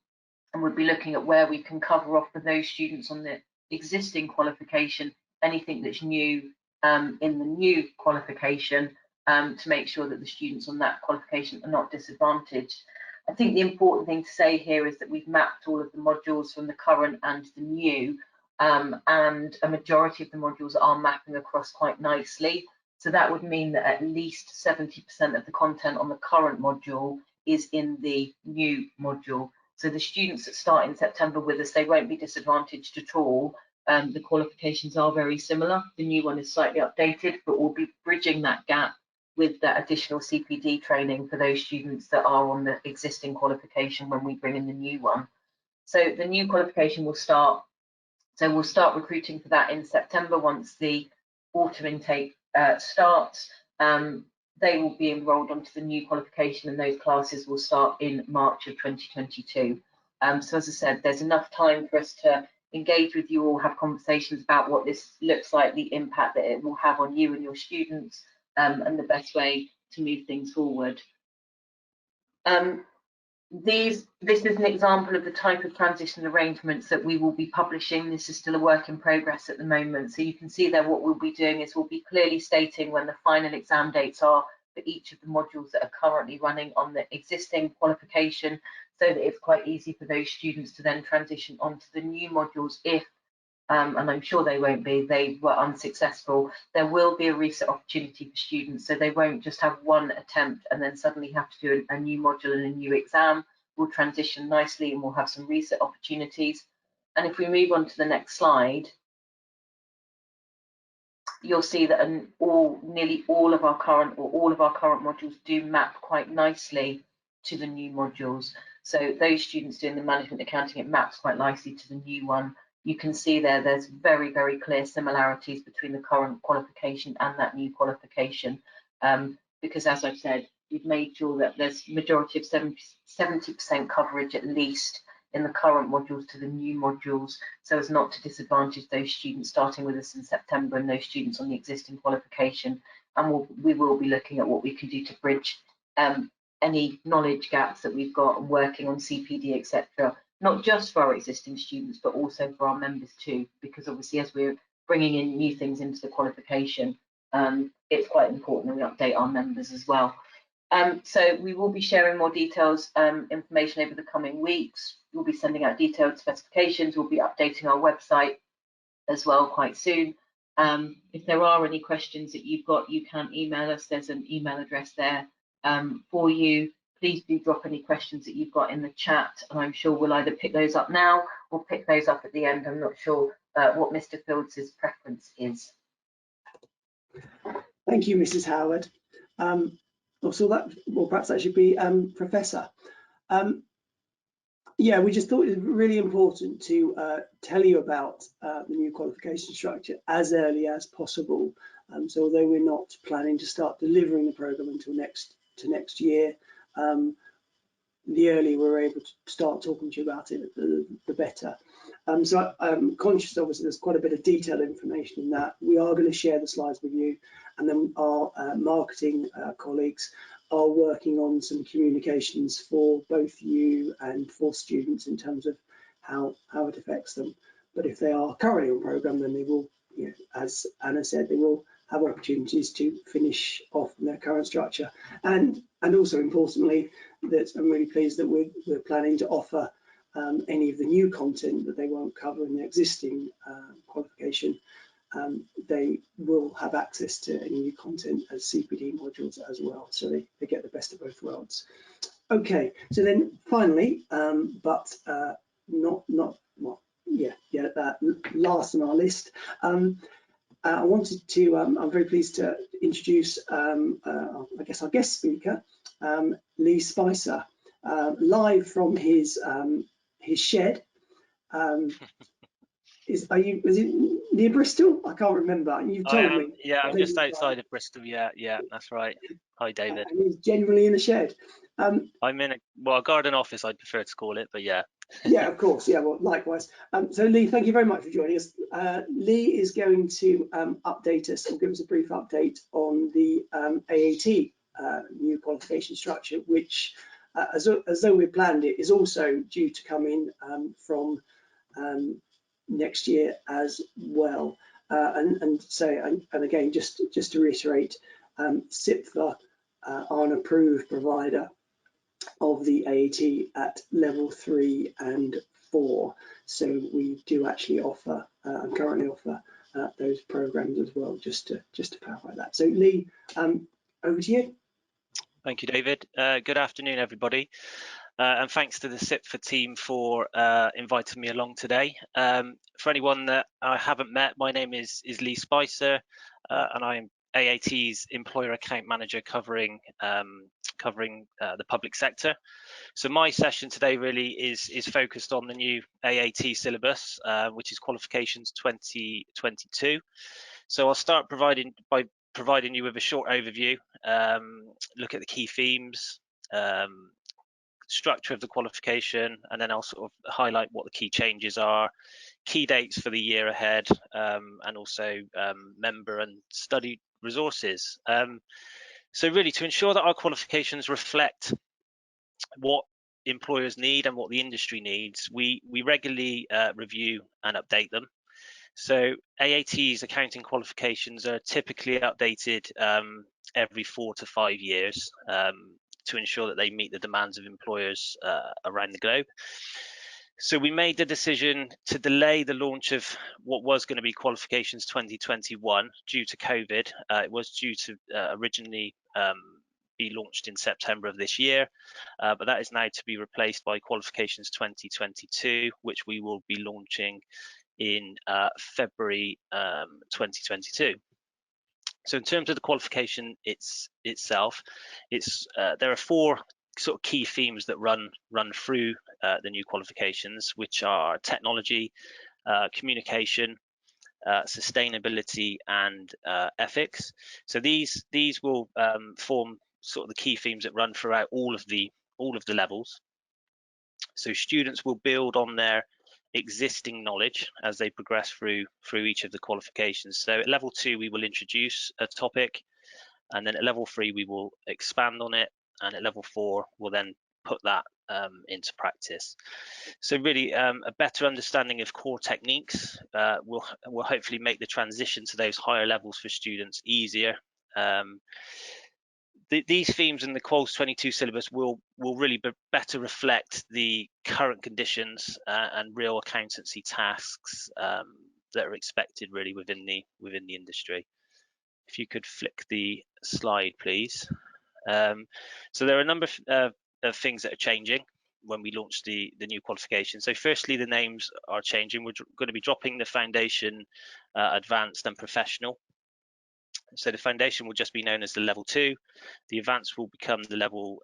we'll be looking at where we can cover off for those students on the existing qualification, anything that's new in the new qualification, to make sure that the students on that qualification are not disadvantaged. I think the important thing to say here is that we've mapped all of the modules from the current and the new, and a majority of the modules are mapping across quite nicely. So that would mean that at least 70% of the content on the current module is in the new module. So the students that start in September with us, they won't be disadvantaged at all. The qualifications are very similar. The new one is slightly updated, but we'll be bridging that gap with that additional CPD training for those students that are on the existing qualification when we bring in the new one. So the new qualification will start. So we'll start recruiting for that in September once the autumn intake starts. They will be enrolled onto the new qualification, and those classes will start in March of 2022. So as I said, there's enough time for us to engage with you all, have conversations about what this looks like, the impact that it will have on you and your students, and the best way to move things forward. This is an example of the type of transition arrangements that we will be publishing. This is still a work in progress at the moment. So you can see there what we'll be doing is we'll be clearly stating when the final exam dates are for each of the modules that are currently running on the existing qualification, so that it's quite easy for those students to then transition onto the new modules if, and I'm sure they won't be, they were unsuccessful. There will be a reset opportunity for students, so they won't just have one attempt and then suddenly have to do a new module and a new exam. We'll transition nicely and we'll have some reset opportunities. And if we move on to the next slide, you'll see that nearly all of our current modules do map quite nicely to the new modules. So those students doing the management accounting, it maps quite nicely to the new one. You can see there's very, very clear similarities between the current qualification and that new qualification, because as I've said, we've made sure that there's majority of 70% coverage at least in the current modules to the new modules, so as not to disadvantage those students starting with us in September and those students on the existing qualification. And we will be looking at what we can do to bridge any knowledge gaps that we've got and working on CPD, etc. Not just for our existing students, but also for our members too, because obviously as we're bringing in new things into the qualification, it's quite important that we update our members as well. So we will be sharing more details, information over the coming weeks. We'll be sending out detailed specifications. We'll be updating our website as well quite soon. If there are any questions that you've got, you can email us. There's an email address there for you. Please do drop any questions that you've got in the chat, and I'm sure we'll either pick those up now or pick those up at the end. I'm not sure what Mr. Fields' preference is. Thank you, Mrs. Howard. Also, perhaps that should be Professor. Yeah, we just thought it was really important to tell you about the new qualification structure as early as possible. So although we're not planning to start delivering the programme until next year, the earlier we're able to start talking to you about it, the better. So I'm conscious, obviously, there's quite a bit of detailed information in that. We are going to share the slides with you, and then our marketing colleagues are working on some communications for both you and for students in terms of how it affects them. But if they are currently on programme, then they will, you know, as Anna said, they will have opportunities to finish off in their current structure. And also importantly, that I'm really pleased that we're planning to offer any of the new content that they won't cover in their existing qualification. They will have access to any new content as CPD modules as well, so they get the best of both worlds. Okay, so then finally, but last on our list, I wanted to, I'm very pleased to introduce, I guess, our guest speaker, Lee Spicer, live from his shed. Is it near Bristol? I can't remember. You've told me. Yeah, I'm just outside of Bristol. Yeah, that's right. Hi, David. And he's generally in the shed. I'm in a garden office, I'd prefer to call it, but yeah. Yeah, of course. Yeah, well, likewise. So Lee, thank you very much for joining us. Lee is going to update us or give us a brief update on the AAT new qualification structure, which, as though we planned it, is also due to come in from next year as well. And again, just to reiterate, CIPFA are an approved provider of the AAT at level 3 and 4. So we do actually offer and currently offer those programs as well, just to clarify that. So Lee, over to you. Thank you, David. Good afternoon, everybody. And thanks to the SIPFA team for inviting me along today. For anyone that I haven't met, my name is Lee Spicer, and I'm AAT's Employer Account Manager covering the public sector. So my session today really is focused on the new AAT syllabus, which is Qualifications 2022. So I'll start by providing you with a short overview, look at the key themes, structure of the qualification, and then I'll sort of highlight what the key changes are, key dates for the year ahead, and also member and study resources. So really, to ensure that our qualifications reflect what employers need and what the industry needs, we regularly review and update them. So AAT's accounting qualifications are typically updated every 4 to 5 years to ensure that they meet the demands of employers around the globe. So we made the decision to delay the launch of what was going to be Qualifications 2021 due to COVID. It was due to originally be launched in September of this year, but that is now to be replaced by Qualifications 2022, which we will be launching in February 2022. So in terms of the qualification itself, there are 4 sort of key themes that run through the new qualifications, which are technology, communication, sustainability, and ethics. So these will form sort of the key themes that run throughout all of the levels. So students will build on their existing knowledge as they progress through each of the qualifications. So at level 2 we will introduce a topic, and then at level 3 we will expand on it, and at level 4 we'll then put that into practice. So really a better understanding of core techniques will hopefully make the transition to those higher levels for students easier. These themes in the Quals 22 syllabus will really better reflect the current conditions and real accountancy tasks that are expected really within the industry. If you could flick the slide, please. So there are a number of things that are changing when we launch the new qualification. So firstly, the names are changing. We're going to be dropping the foundation, advanced, and professional. So the foundation will just be known as the level 2, the advanced will become the level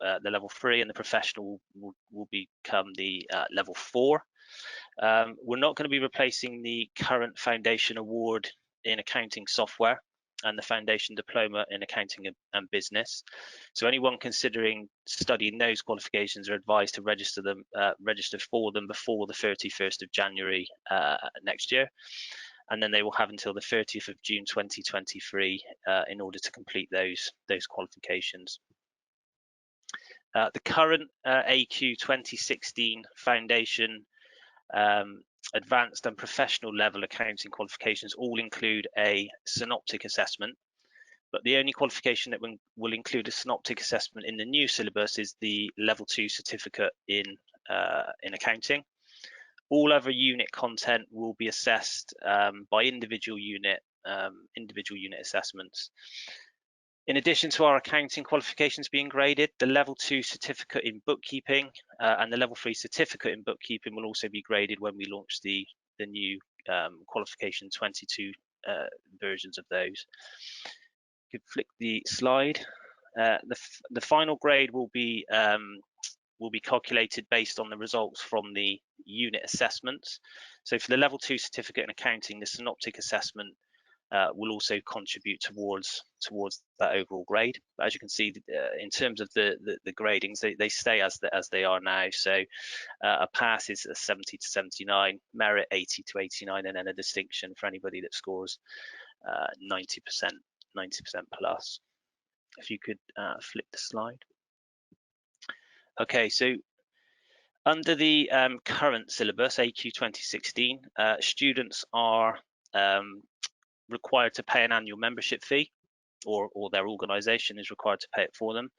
3, and the professional will become the level 4. We're not going to be replacing the current foundation award in accounting software and the foundation diploma in accounting and business. So anyone considering studying those qualifications are advised to register for them before the 31st of January next year. And then they will have until the 30th of June 2023 in order to complete those qualifications. The current AQ 2016 foundation, advanced and professional level accounting qualifications all include a synoptic assessment, but the only qualification that will include a synoptic assessment in the new syllabus is the level 2 certificate in accounting. All other unit content will be assessed by individual unit assessments. In addition to our accounting qualifications being graded, the level 2 certificate in bookkeeping and the level 3 certificate in bookkeeping will also be graded when we launch the new qualification 22 versions of those. You could flick the slide. The final grade will be calculated based on the results from the unit assessments. So for the level 2 certificate in accounting, the synoptic assessment will also contribute towards that overall grade. But as you can see, in terms of the gradings, they stay as they are now. So a pass is a 70 to 79, merit 80 to 89, and then a distinction for anybody that scores 90% plus. If you could flip the slide. Okay, so under the current syllabus, AQ 2016, students are required to pay an annual membership fee. or their organisation is required to pay it for them,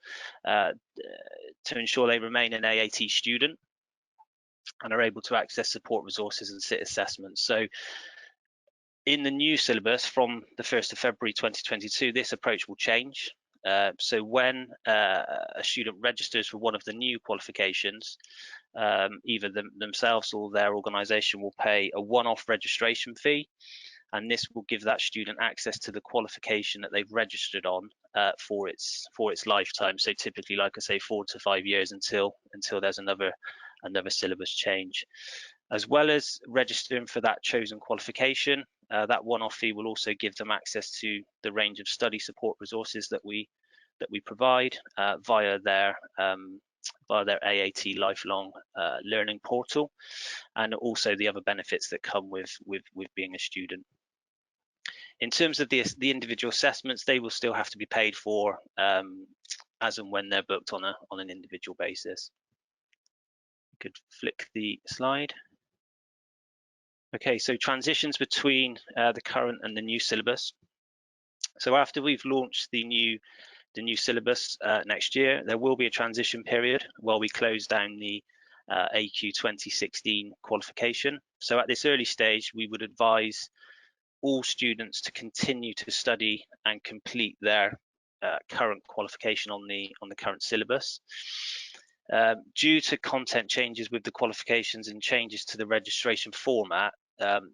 to ensure they remain an AAT student and are able to access support resources and sit assessments. So in the new syllabus from the 1st of February 2022, this approach will change. So when a student registers for one of the new qualifications, either themselves or their organisation will pay a one-off registration fee, and this will give that student access to the qualification that they've registered on for its lifetime. So typically, like I say, 4 to 5 years until there's another syllabus change. As well as registering for that chosen qualification, that one-off fee will also give them access to the range of study support resources that we provide via their AAT lifelong learning portal, and also the other benefits that come with being a student. In terms of the individual assessments, they will still have to be paid for as and when they're booked on an individual basis. You could flick the slide. Okay, so transitions between the current and the new syllabus. So after we've launched the new syllabus next year, there will be a transition period while we close down the AQ 2016 qualification. So at this early stage, we would advise all students to continue to study and complete their current qualification on the current syllabus. Due to content changes with the qualifications and changes to the registration format,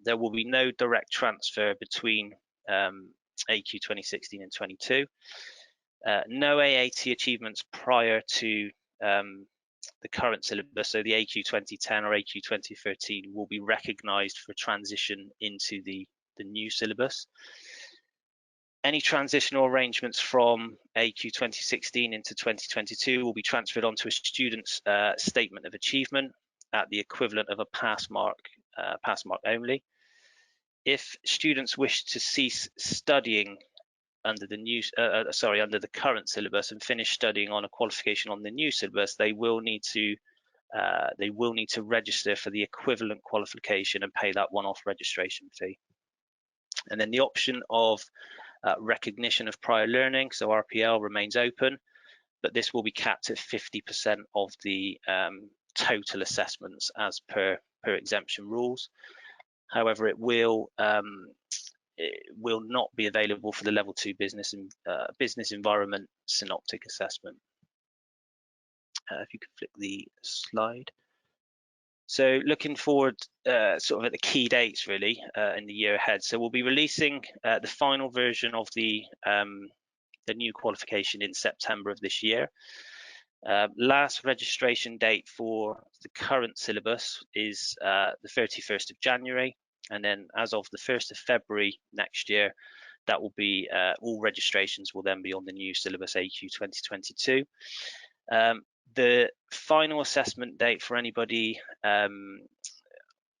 there will be no direct transfer between AQ 2016 and 22. No AAT achievements prior to the current syllabus, so the AQ 2010 or AQ 2013, will be recognised for transition into the new syllabus. Any transitional arrangements from AQ 2016 into 2022 will be transferred onto a student's statement of achievement at the equivalent of a pass mark only. If students wish to cease studying under the current syllabus and finish studying on a qualification on the new syllabus, they will need to register for the equivalent qualification and pay that one-off registration fee. And then the option of recognition of prior learning, so RPL, remains open, but this will be capped at 50% of the total assessments as per exemption rules. However, it will not be available for the level 2 business environment synoptic assessment. If you could flick the slide. So looking forward sort of at the key dates really in the year ahead. So we'll be releasing the final version of the new qualification in September of this year. Last registration date for the current syllabus is the 31st of January. And then as of the 1st of February next year, that will be all registrations will then be on the new syllabus AQ 2022. The final assessment date for anybody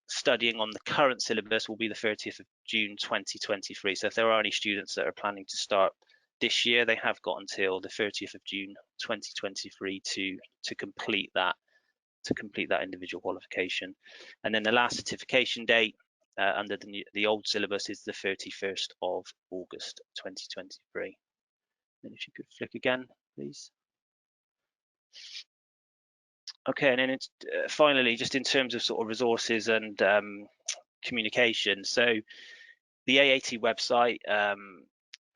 studying on the current syllabus will be the 30th of June 2023. So if there are any students that are planning to start this year, they have got until the 30th of June 2023 to complete that individual qualification. And then the last certification date under the old syllabus is the 31st of August 2023. And if you could flick again, please. Okay, and then it's finally, just in terms of sort of resources and communication. So the AAT website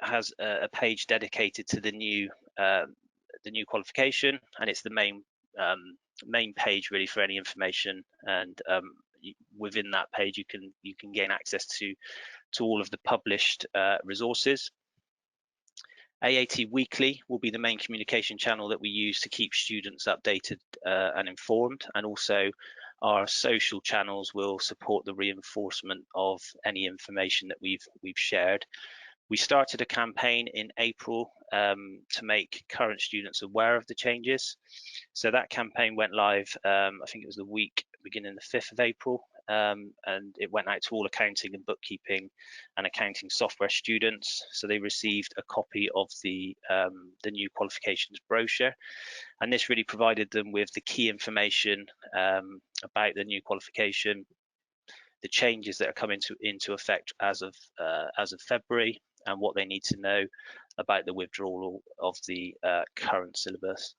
has a page dedicated to the new qualification, and it's the main page really for any information. And within that page, you can gain access to all of the published resources. AAT Weekly will be the main communication channel that we use to keep students updated and informed, and also our social channels will support the reinforcement of any information that we've shared. We started a campaign in April to make current students aware of the changes. So that campaign went live, I think it was the week beginning the 5th of April, and it went out to all accounting and bookkeeping and accounting software students. So they received a copy of the new qualifications brochure, and this really provided them with the key information about the new qualification, the changes that are coming into effect as of February, and what they need to know about the withdrawal of the current syllabus.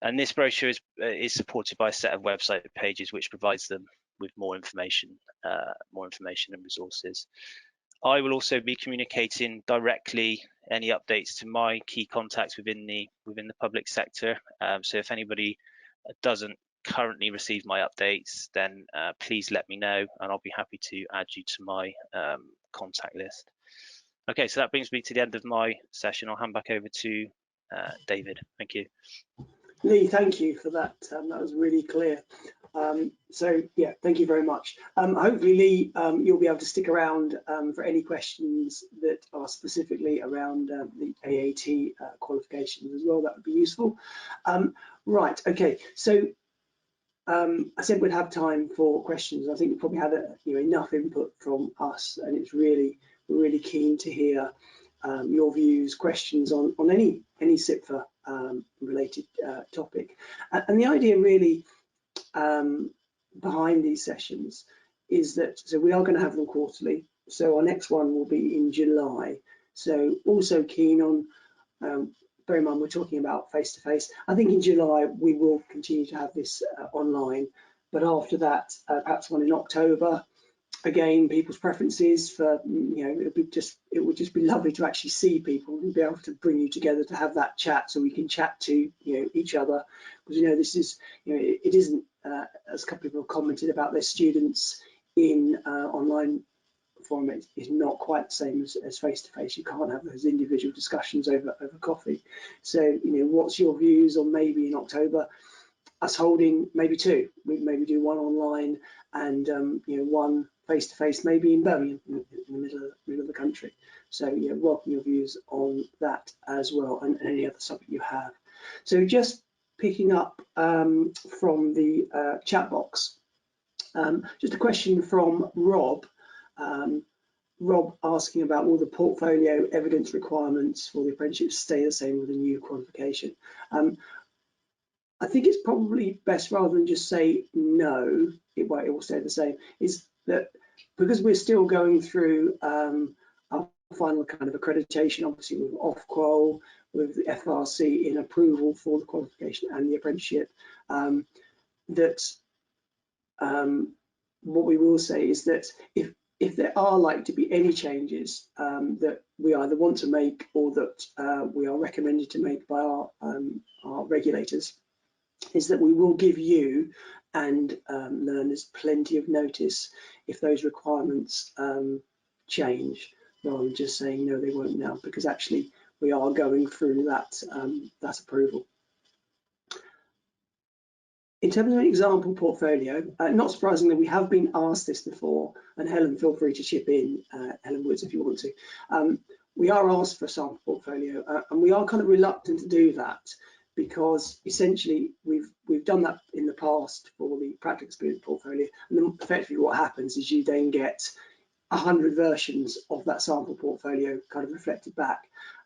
And this brochure is supported by a set of website pages which provides them with more information and resources. I will also be communicating directly any updates to my key contacts within the public sector. So if anybody doesn't currently receive my updates, then please let me know, and I'll be happy to add you to my contact list. Okay, so that brings me to the end of my session. I'll hand back over to David. Thank you. Lee, thank you for that. That was really clear. So yeah, thank you very much. Hopefully, Lee, you'll be able to stick around for any questions that are specifically around the AAT qualifications as well. That would be useful. Right, okay, so I said we'd have time for questions. I think we probably had enough input from us, and it's we're really keen to hear your views, questions on any CIPFA related topic. And the idea really behind these sessions is that, so we are going to have them quarterly. So our next one will be in July. So also keen on, bear in mind we're talking about face-to-face. I think in July we will continue to have this online, but after that, perhaps one in October. Again, people's preferences for, it would just be lovely to actually see people and be able to bring you together to have that chat, so we can chat to each other, because this is it isn't as a couple of people have commented about their students in online format is not quite the same as face-to-face. You can't have those individual discussions over coffee. So what's your views on maybe in October us holding maybe two? We maybe do one online and one face-to-face, maybe in Birmingham, in the middle of the country. So welcome your views on that as well, and any other subject you have. So just picking up from the chat box, just a question from Rob. Rob asking about will the portfolio evidence requirements for the apprenticeship stay the same with the new qualification? I think it's probably best, rather than just say no, it will stay the same, is that because we're still going through our final kind of accreditation, obviously with Ofqual, with the FRC in approval for the qualification and the apprenticeship, what we will say is that if there are likely to be any changes that we either want to make or that we are recommended to make by our regulators, is that we will give you and learners plenty of notice if those requirements change, rather than just saying no, they won't now, because actually we are going through that approval. In terms of an example portfolio, not surprisingly, we have been asked this before, and Helen, feel free to chip in, Helen Woods, if you want to. We are asked for a sample portfolio, and we are kind of reluctant to do that, because essentially we've done that in the past for the practical experience portfolio, and then effectively what happens is you then get 100 versions of that sample portfolio kind of reflected back,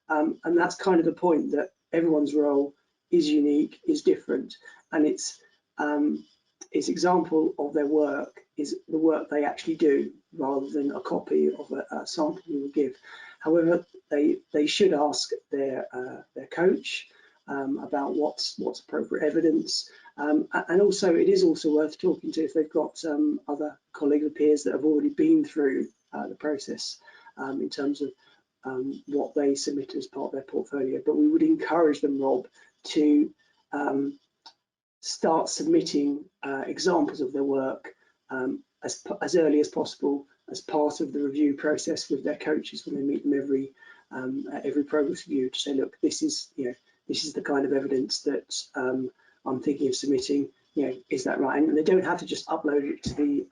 and that's kind of the point, that everyone's role is unique, is different, and its example of their work is the work they actually do, rather than a copy of a sample we will give. However, they should ask their coach about what's appropriate evidence, and also it is also worth talking to if they've got other colleagues or peers that have already been through the process in terms of what they submit as part of their portfolio. But we would encourage them, Rob, to start submitting examples of their work as early as possible, as part of the review process with their coaches when they meet them every progress review, to say, look, this is the kind of evidence that I'm thinking of submitting. Is that right? And they don't have to just upload it to the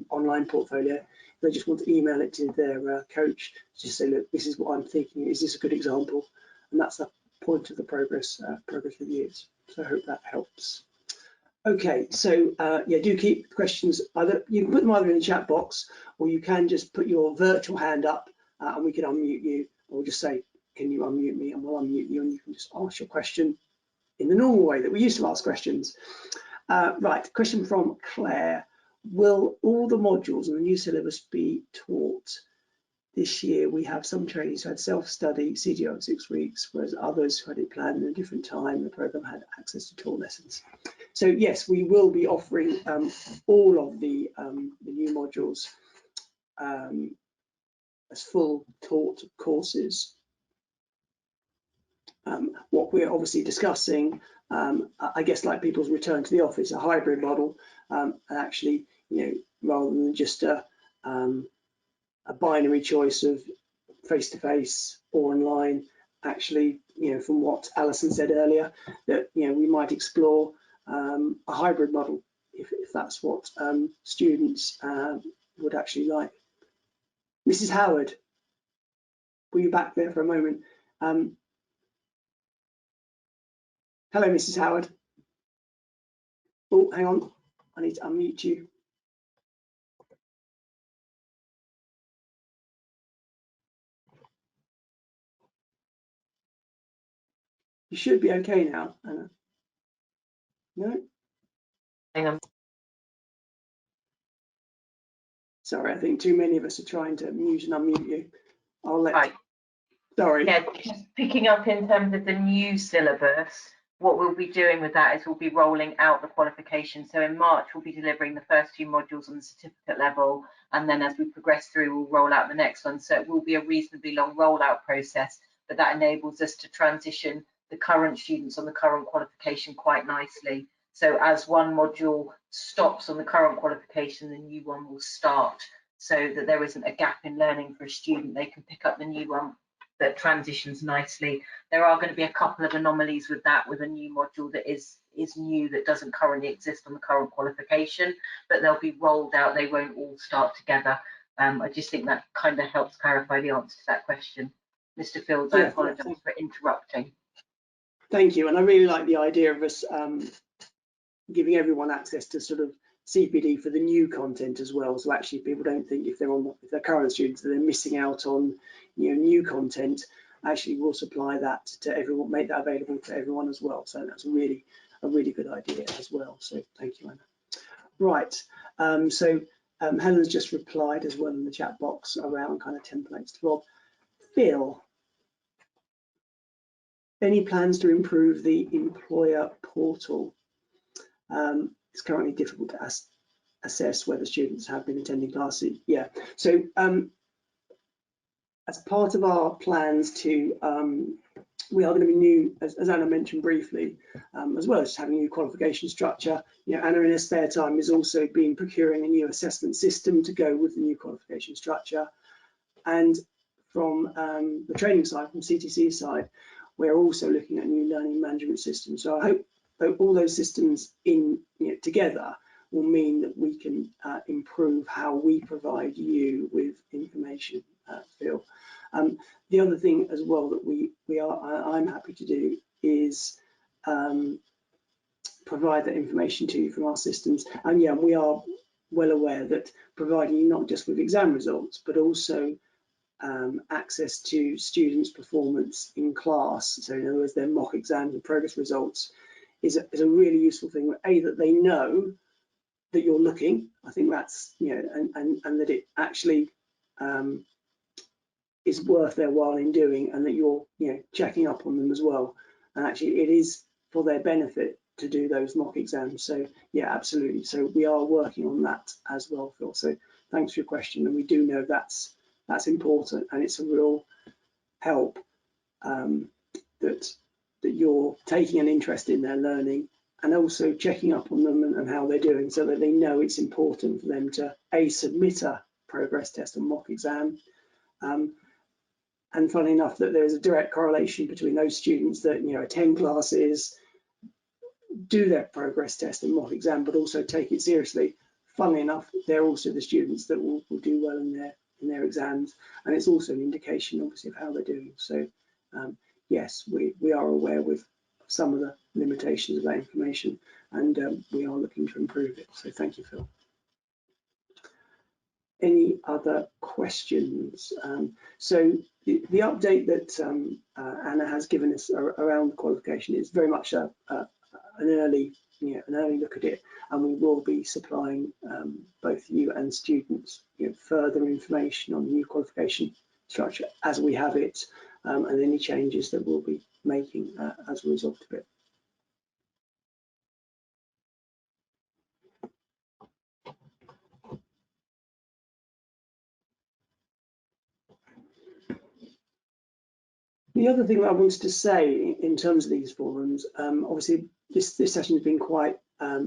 online portfolio. They just want to email it to their coach to just say, look, this is what I'm thinking. Is this a good example? And that's the point of the progress reviews. So I hope that helps. Okay, so yeah, do keep questions. You can put them either in the chat box, or you can just put your virtual hand up and we can unmute you, or just say, can you unmute me, and we'll unmute you and you can just ask your question in the normal way that we used to ask questions. Right, question from Claire. Will all the modules in the new syllabus be taught this year we have some trainees who had self-study CGO 6 weeks, whereas others who had it planned at a different time. The programme had access to taught lessons. So yes, we will be offering all of the new modules as full taught courses. What we're obviously discussing, I guess, like people's return to the office, a hybrid model, and actually, rather than just a binary choice of face-to-face or online, actually, from what Alison said earlier, that we might explore a hybrid model if that's what students would actually like. Mrs. Howard, were you back there for a moment? Hello, Mrs. Howard. Oh, hang on, I need to unmute you. You should be okay now, Anna. No? Hang on. Sorry, I think too many of us are trying to mute and unmute you. I'll let. Right. Sorry. Yeah, just picking up in terms of the new syllabus, what we'll be doing with that is we'll be rolling out the qualification. So in March, we'll be delivering the first 2 modules on the certificate level, and then as we progress through, we'll roll out the next one. So it will be a reasonably long rollout process, but that enables us to transition the current students on the current qualification quite nicely. So as one module stops on the current qualification, the new one will start, so that there isn't a gap in learning for a student. They can pick up the new one that transitions nicely. There are going to be a couple of anomalies with that, with a new module that is new, that doesn't currently exist on the current qualification, but they'll be rolled out. They won't all start together. I just think that kind of helps clarify the answer to that question. Mr. Fields, I apologise for interrupting. Thank you, and I really like the idea of us giving everyone access to sort of CPD for the new content as well. So actually, people don't think if they're current students that they're missing out on new content. Actually, we'll supply that to everyone, make that available to everyone as well. So that's a really good idea as well. So thank you, Anna. Right. Helen's just replied as well in the chat box around kind of templates to Rob. Phil, any plans to improve the employer portal? It's currently difficult to assess whether students have been attending classes. Yeah, so as part of our plans to, we are going to be new, as Anna mentioned briefly, as well as having a new qualification structure. Anna in her spare time is also been procuring a new assessment system to go with the new qualification structure. And from the training side, from CTC side, we're also looking at a new learning management system. So I hope that all those systems together will mean that we can improve how we provide you with information, Phil. The other thing as well that I'm happy to do is provide that information to you from our systems. And yeah, we are well aware that providing you not just with exam results, but also access to students' performance in class. So in other words, their mock exams and progress results is a really useful thing. A, that they know that you're looking. I think that's, and that it actually is worth their while in doing, and that you're, checking up on them as well. And actually it is for their benefit to do those mock exams. So yeah, absolutely. So we are working on that as well, Phil. So thanks for your question. And we do know that's important, and it's a real help that you're taking an interest in their learning and also checking up on them and how they're doing, so that they know it's important for them to submit a progress test and mock exam. And funnily enough, that there's a direct correlation between those students that attend classes, do their progress test and mock exam, but also take it seriously. Funnily enough, they're also the students that will do well in their exams, and it's also an indication, obviously, of how they're doing. So yes, we are aware with some of the limitations of that information, and we are looking to improve it. So thank you, Phil. Any other questions? So the update that Anna has given us around the qualification is very much an early look at it, and we will be supplying both you and students further information on the new qualification structure as we have it, and any changes that we'll be making as a result of it. The other thing that I wanted to say in terms of these forums, obviously this session has been quite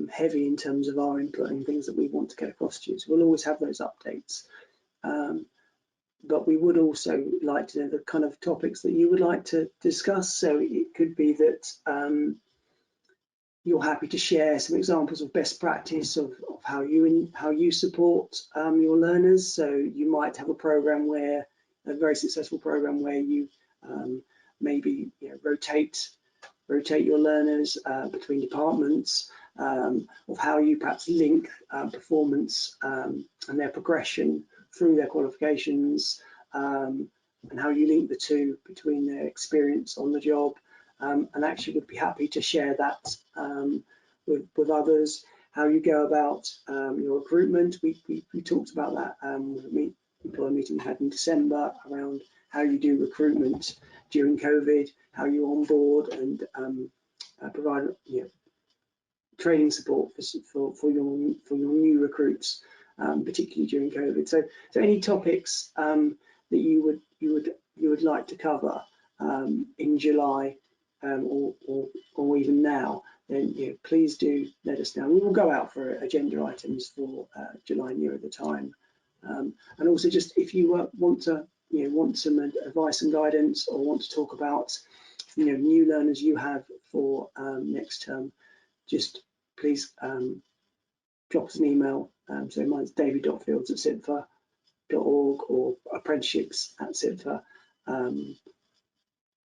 heavy in terms of our input and things that we want to get across to you. So we'll always have those updates. But we would also like to know the kind of topics that you would like to discuss. So it could be that you're happy to share some examples of best practice of how you support your learners. So you might have a very successful program where you maybe rotate your learners between departments, of how you perhaps link performance and their progression through their qualifications, and how you link the two between their experience on the job, and actually would be happy to share that with others. How you go about your recruitment. We talked about that with the employee meeting we had in December around how you do recruitment during COVID, how you onboard and provide training support for your new recruits, particularly during COVID. So any topics that you would like to cover in July or even now, then please do let us know. We will go out for agenda items for July nearer the time, and also just if you want some advice and guidance, or want to talk about new learners you have for next term, just please drop us an email. So mine's david.fields@cipfa.org or apprenticeships@cipfa,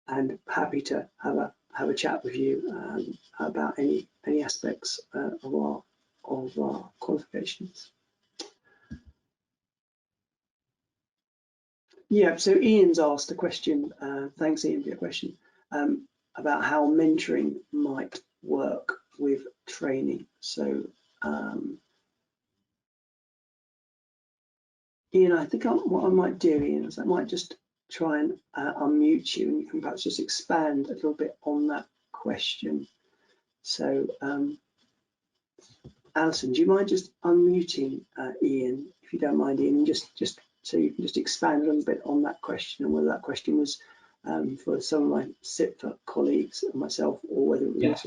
and happy to have a chat with you about any aspects of our qualifications. Yeah, so Ian's asked a question, thanks Ian for your question, about how mentoring might work with training. So Ian, I think what I might do, Ian, is I might just try and unmute you, and you can perhaps just expand a little bit on that question. So Alison, do you mind just unmuting Ian, if you don't mind, Ian, and just so you can just expand a little bit on that question, and whether that question was for some of my CIPFA colleagues and myself, or whether it was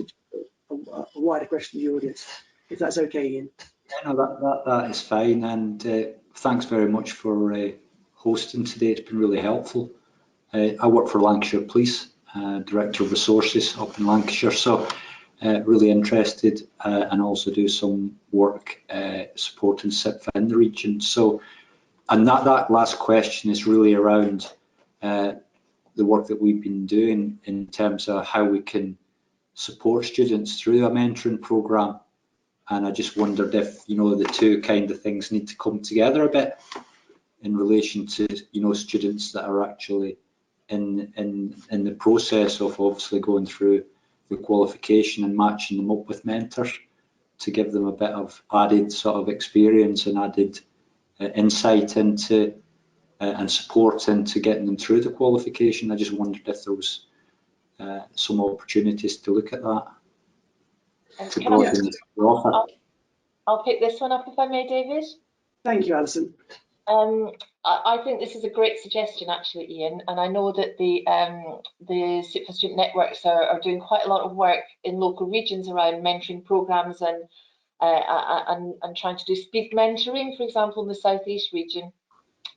also a wider question to the audience, if that's okay, Ian. Yeah, no, that is fine, and thanks very much for hosting today. It's been really helpful. I work for Lancashire Police, Director of Resources up in Lancashire, so really interested, and also do some work supporting CIPFA in the region. So, and that last question is really around the work that we've been doing in terms of how we can support students through a mentoring programme. And I just wondered if the two kind of things need to come together a bit in relation to students that are actually in the process of obviously going through the qualification, and matching them up with mentors to give them a bit of added sort of experience and added insight into and support into getting them through the qualification. I just wondered if there was some opportunities to look at that. I'll pick this one up if I may, David. Thank you, Alison. I think this is a great suggestion, actually, Ian, and I know that the CIPFA student networks are doing quite a lot of work in local regions around mentoring programs and trying to do speed mentoring, for example, in the South East region.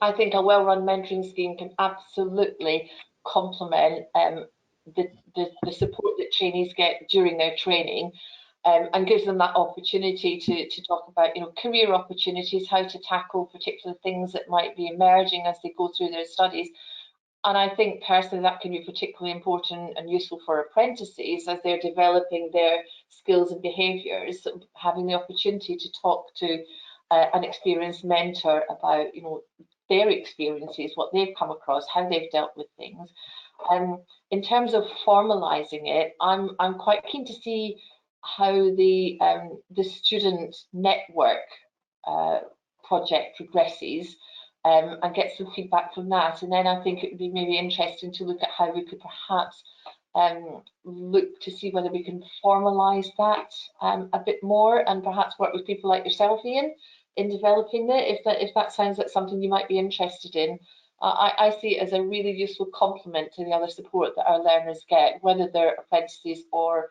I think a well-run mentoring scheme can absolutely complement the support that trainees get during their training, and gives them that opportunity to talk about career opportunities, how to tackle particular things that might be emerging as they go through their studies. And I think personally that can be particularly important and useful for apprentices as they're developing their skills and behaviours, having the opportunity to talk to an experienced mentor about their experiences, what they've come across, how they've dealt with things. In terms of formalising it, I'm quite keen to see how the student network project progresses, and get some feedback from that. And then I think it would be maybe interesting to look at how we could perhaps look to see whether we can formalise that a bit more, and perhaps work with people like yourself, Ian, in developing it, if that sounds like something you might be interested in. I see it as a really useful complement to the other support that our learners get, whether they're apprentices or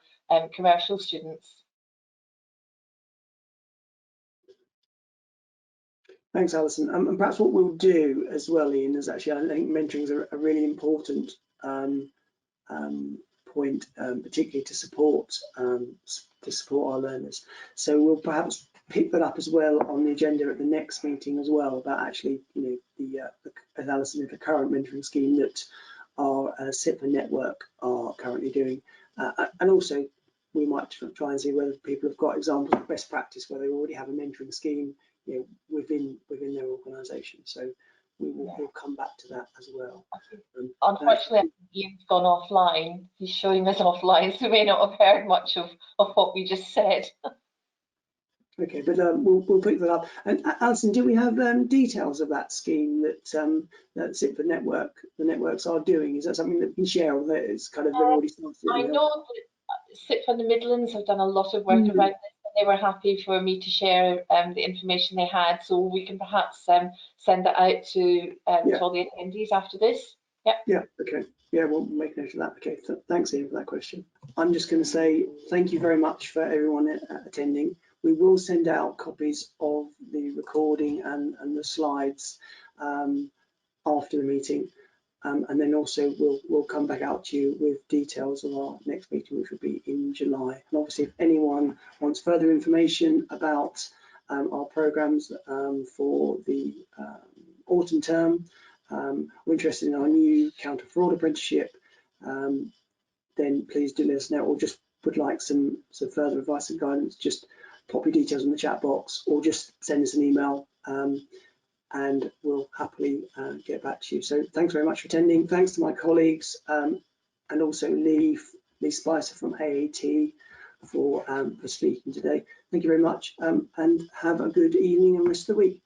commercial students. Thanks, Alison. And perhaps what we'll do as well, Ian, is actually, I think mentoring is a really important point, particularly to support our learners. So we'll perhaps pick that up as well on the agenda at the next meeting as well, about actually, you know, as Alison said, the current mentoring scheme that our SIPA network are currently doing, and also we might try and see whether people have got examples of best practice where they already have a mentoring scheme, you know, within their organisation. So we'll come back to that as well. Unfortunately, Ian's gone offline. He's showing us offline, so we may not have heard much of what we just said. Okay, but we'll pick that up. And Alison, do we have details of that scheme that that SIPA network, the networks are doing? Is that something that we can share, or that it's kind of they're already started? I know that SIPA in the Midlands have done a lot of work around this. They were happy for me to share the information they had, so we can perhaps send that out to all the attendees after this. Yeah. Okay. Yeah, we'll make note of that. Okay. Thanks, Ian, for that question. I'm just going to say thank you very much for everyone attending. We will send out copies of the recording and the slides after the meeting, and then also we'll come back out to you with details of our next meeting, which will be in July. And obviously, if anyone wants further information about our programmes for the autumn term, or interested in our new counter fraud apprenticeship, then please do let us know, or just would like some further advice and guidance, just pop your details in the chat box, or just send us an email, and we'll happily get back to you. So thanks very much for attending. Thanks to my colleagues, and also Lee Spicer from AAT for speaking today. Thank you very much, and have a good evening and rest of the week.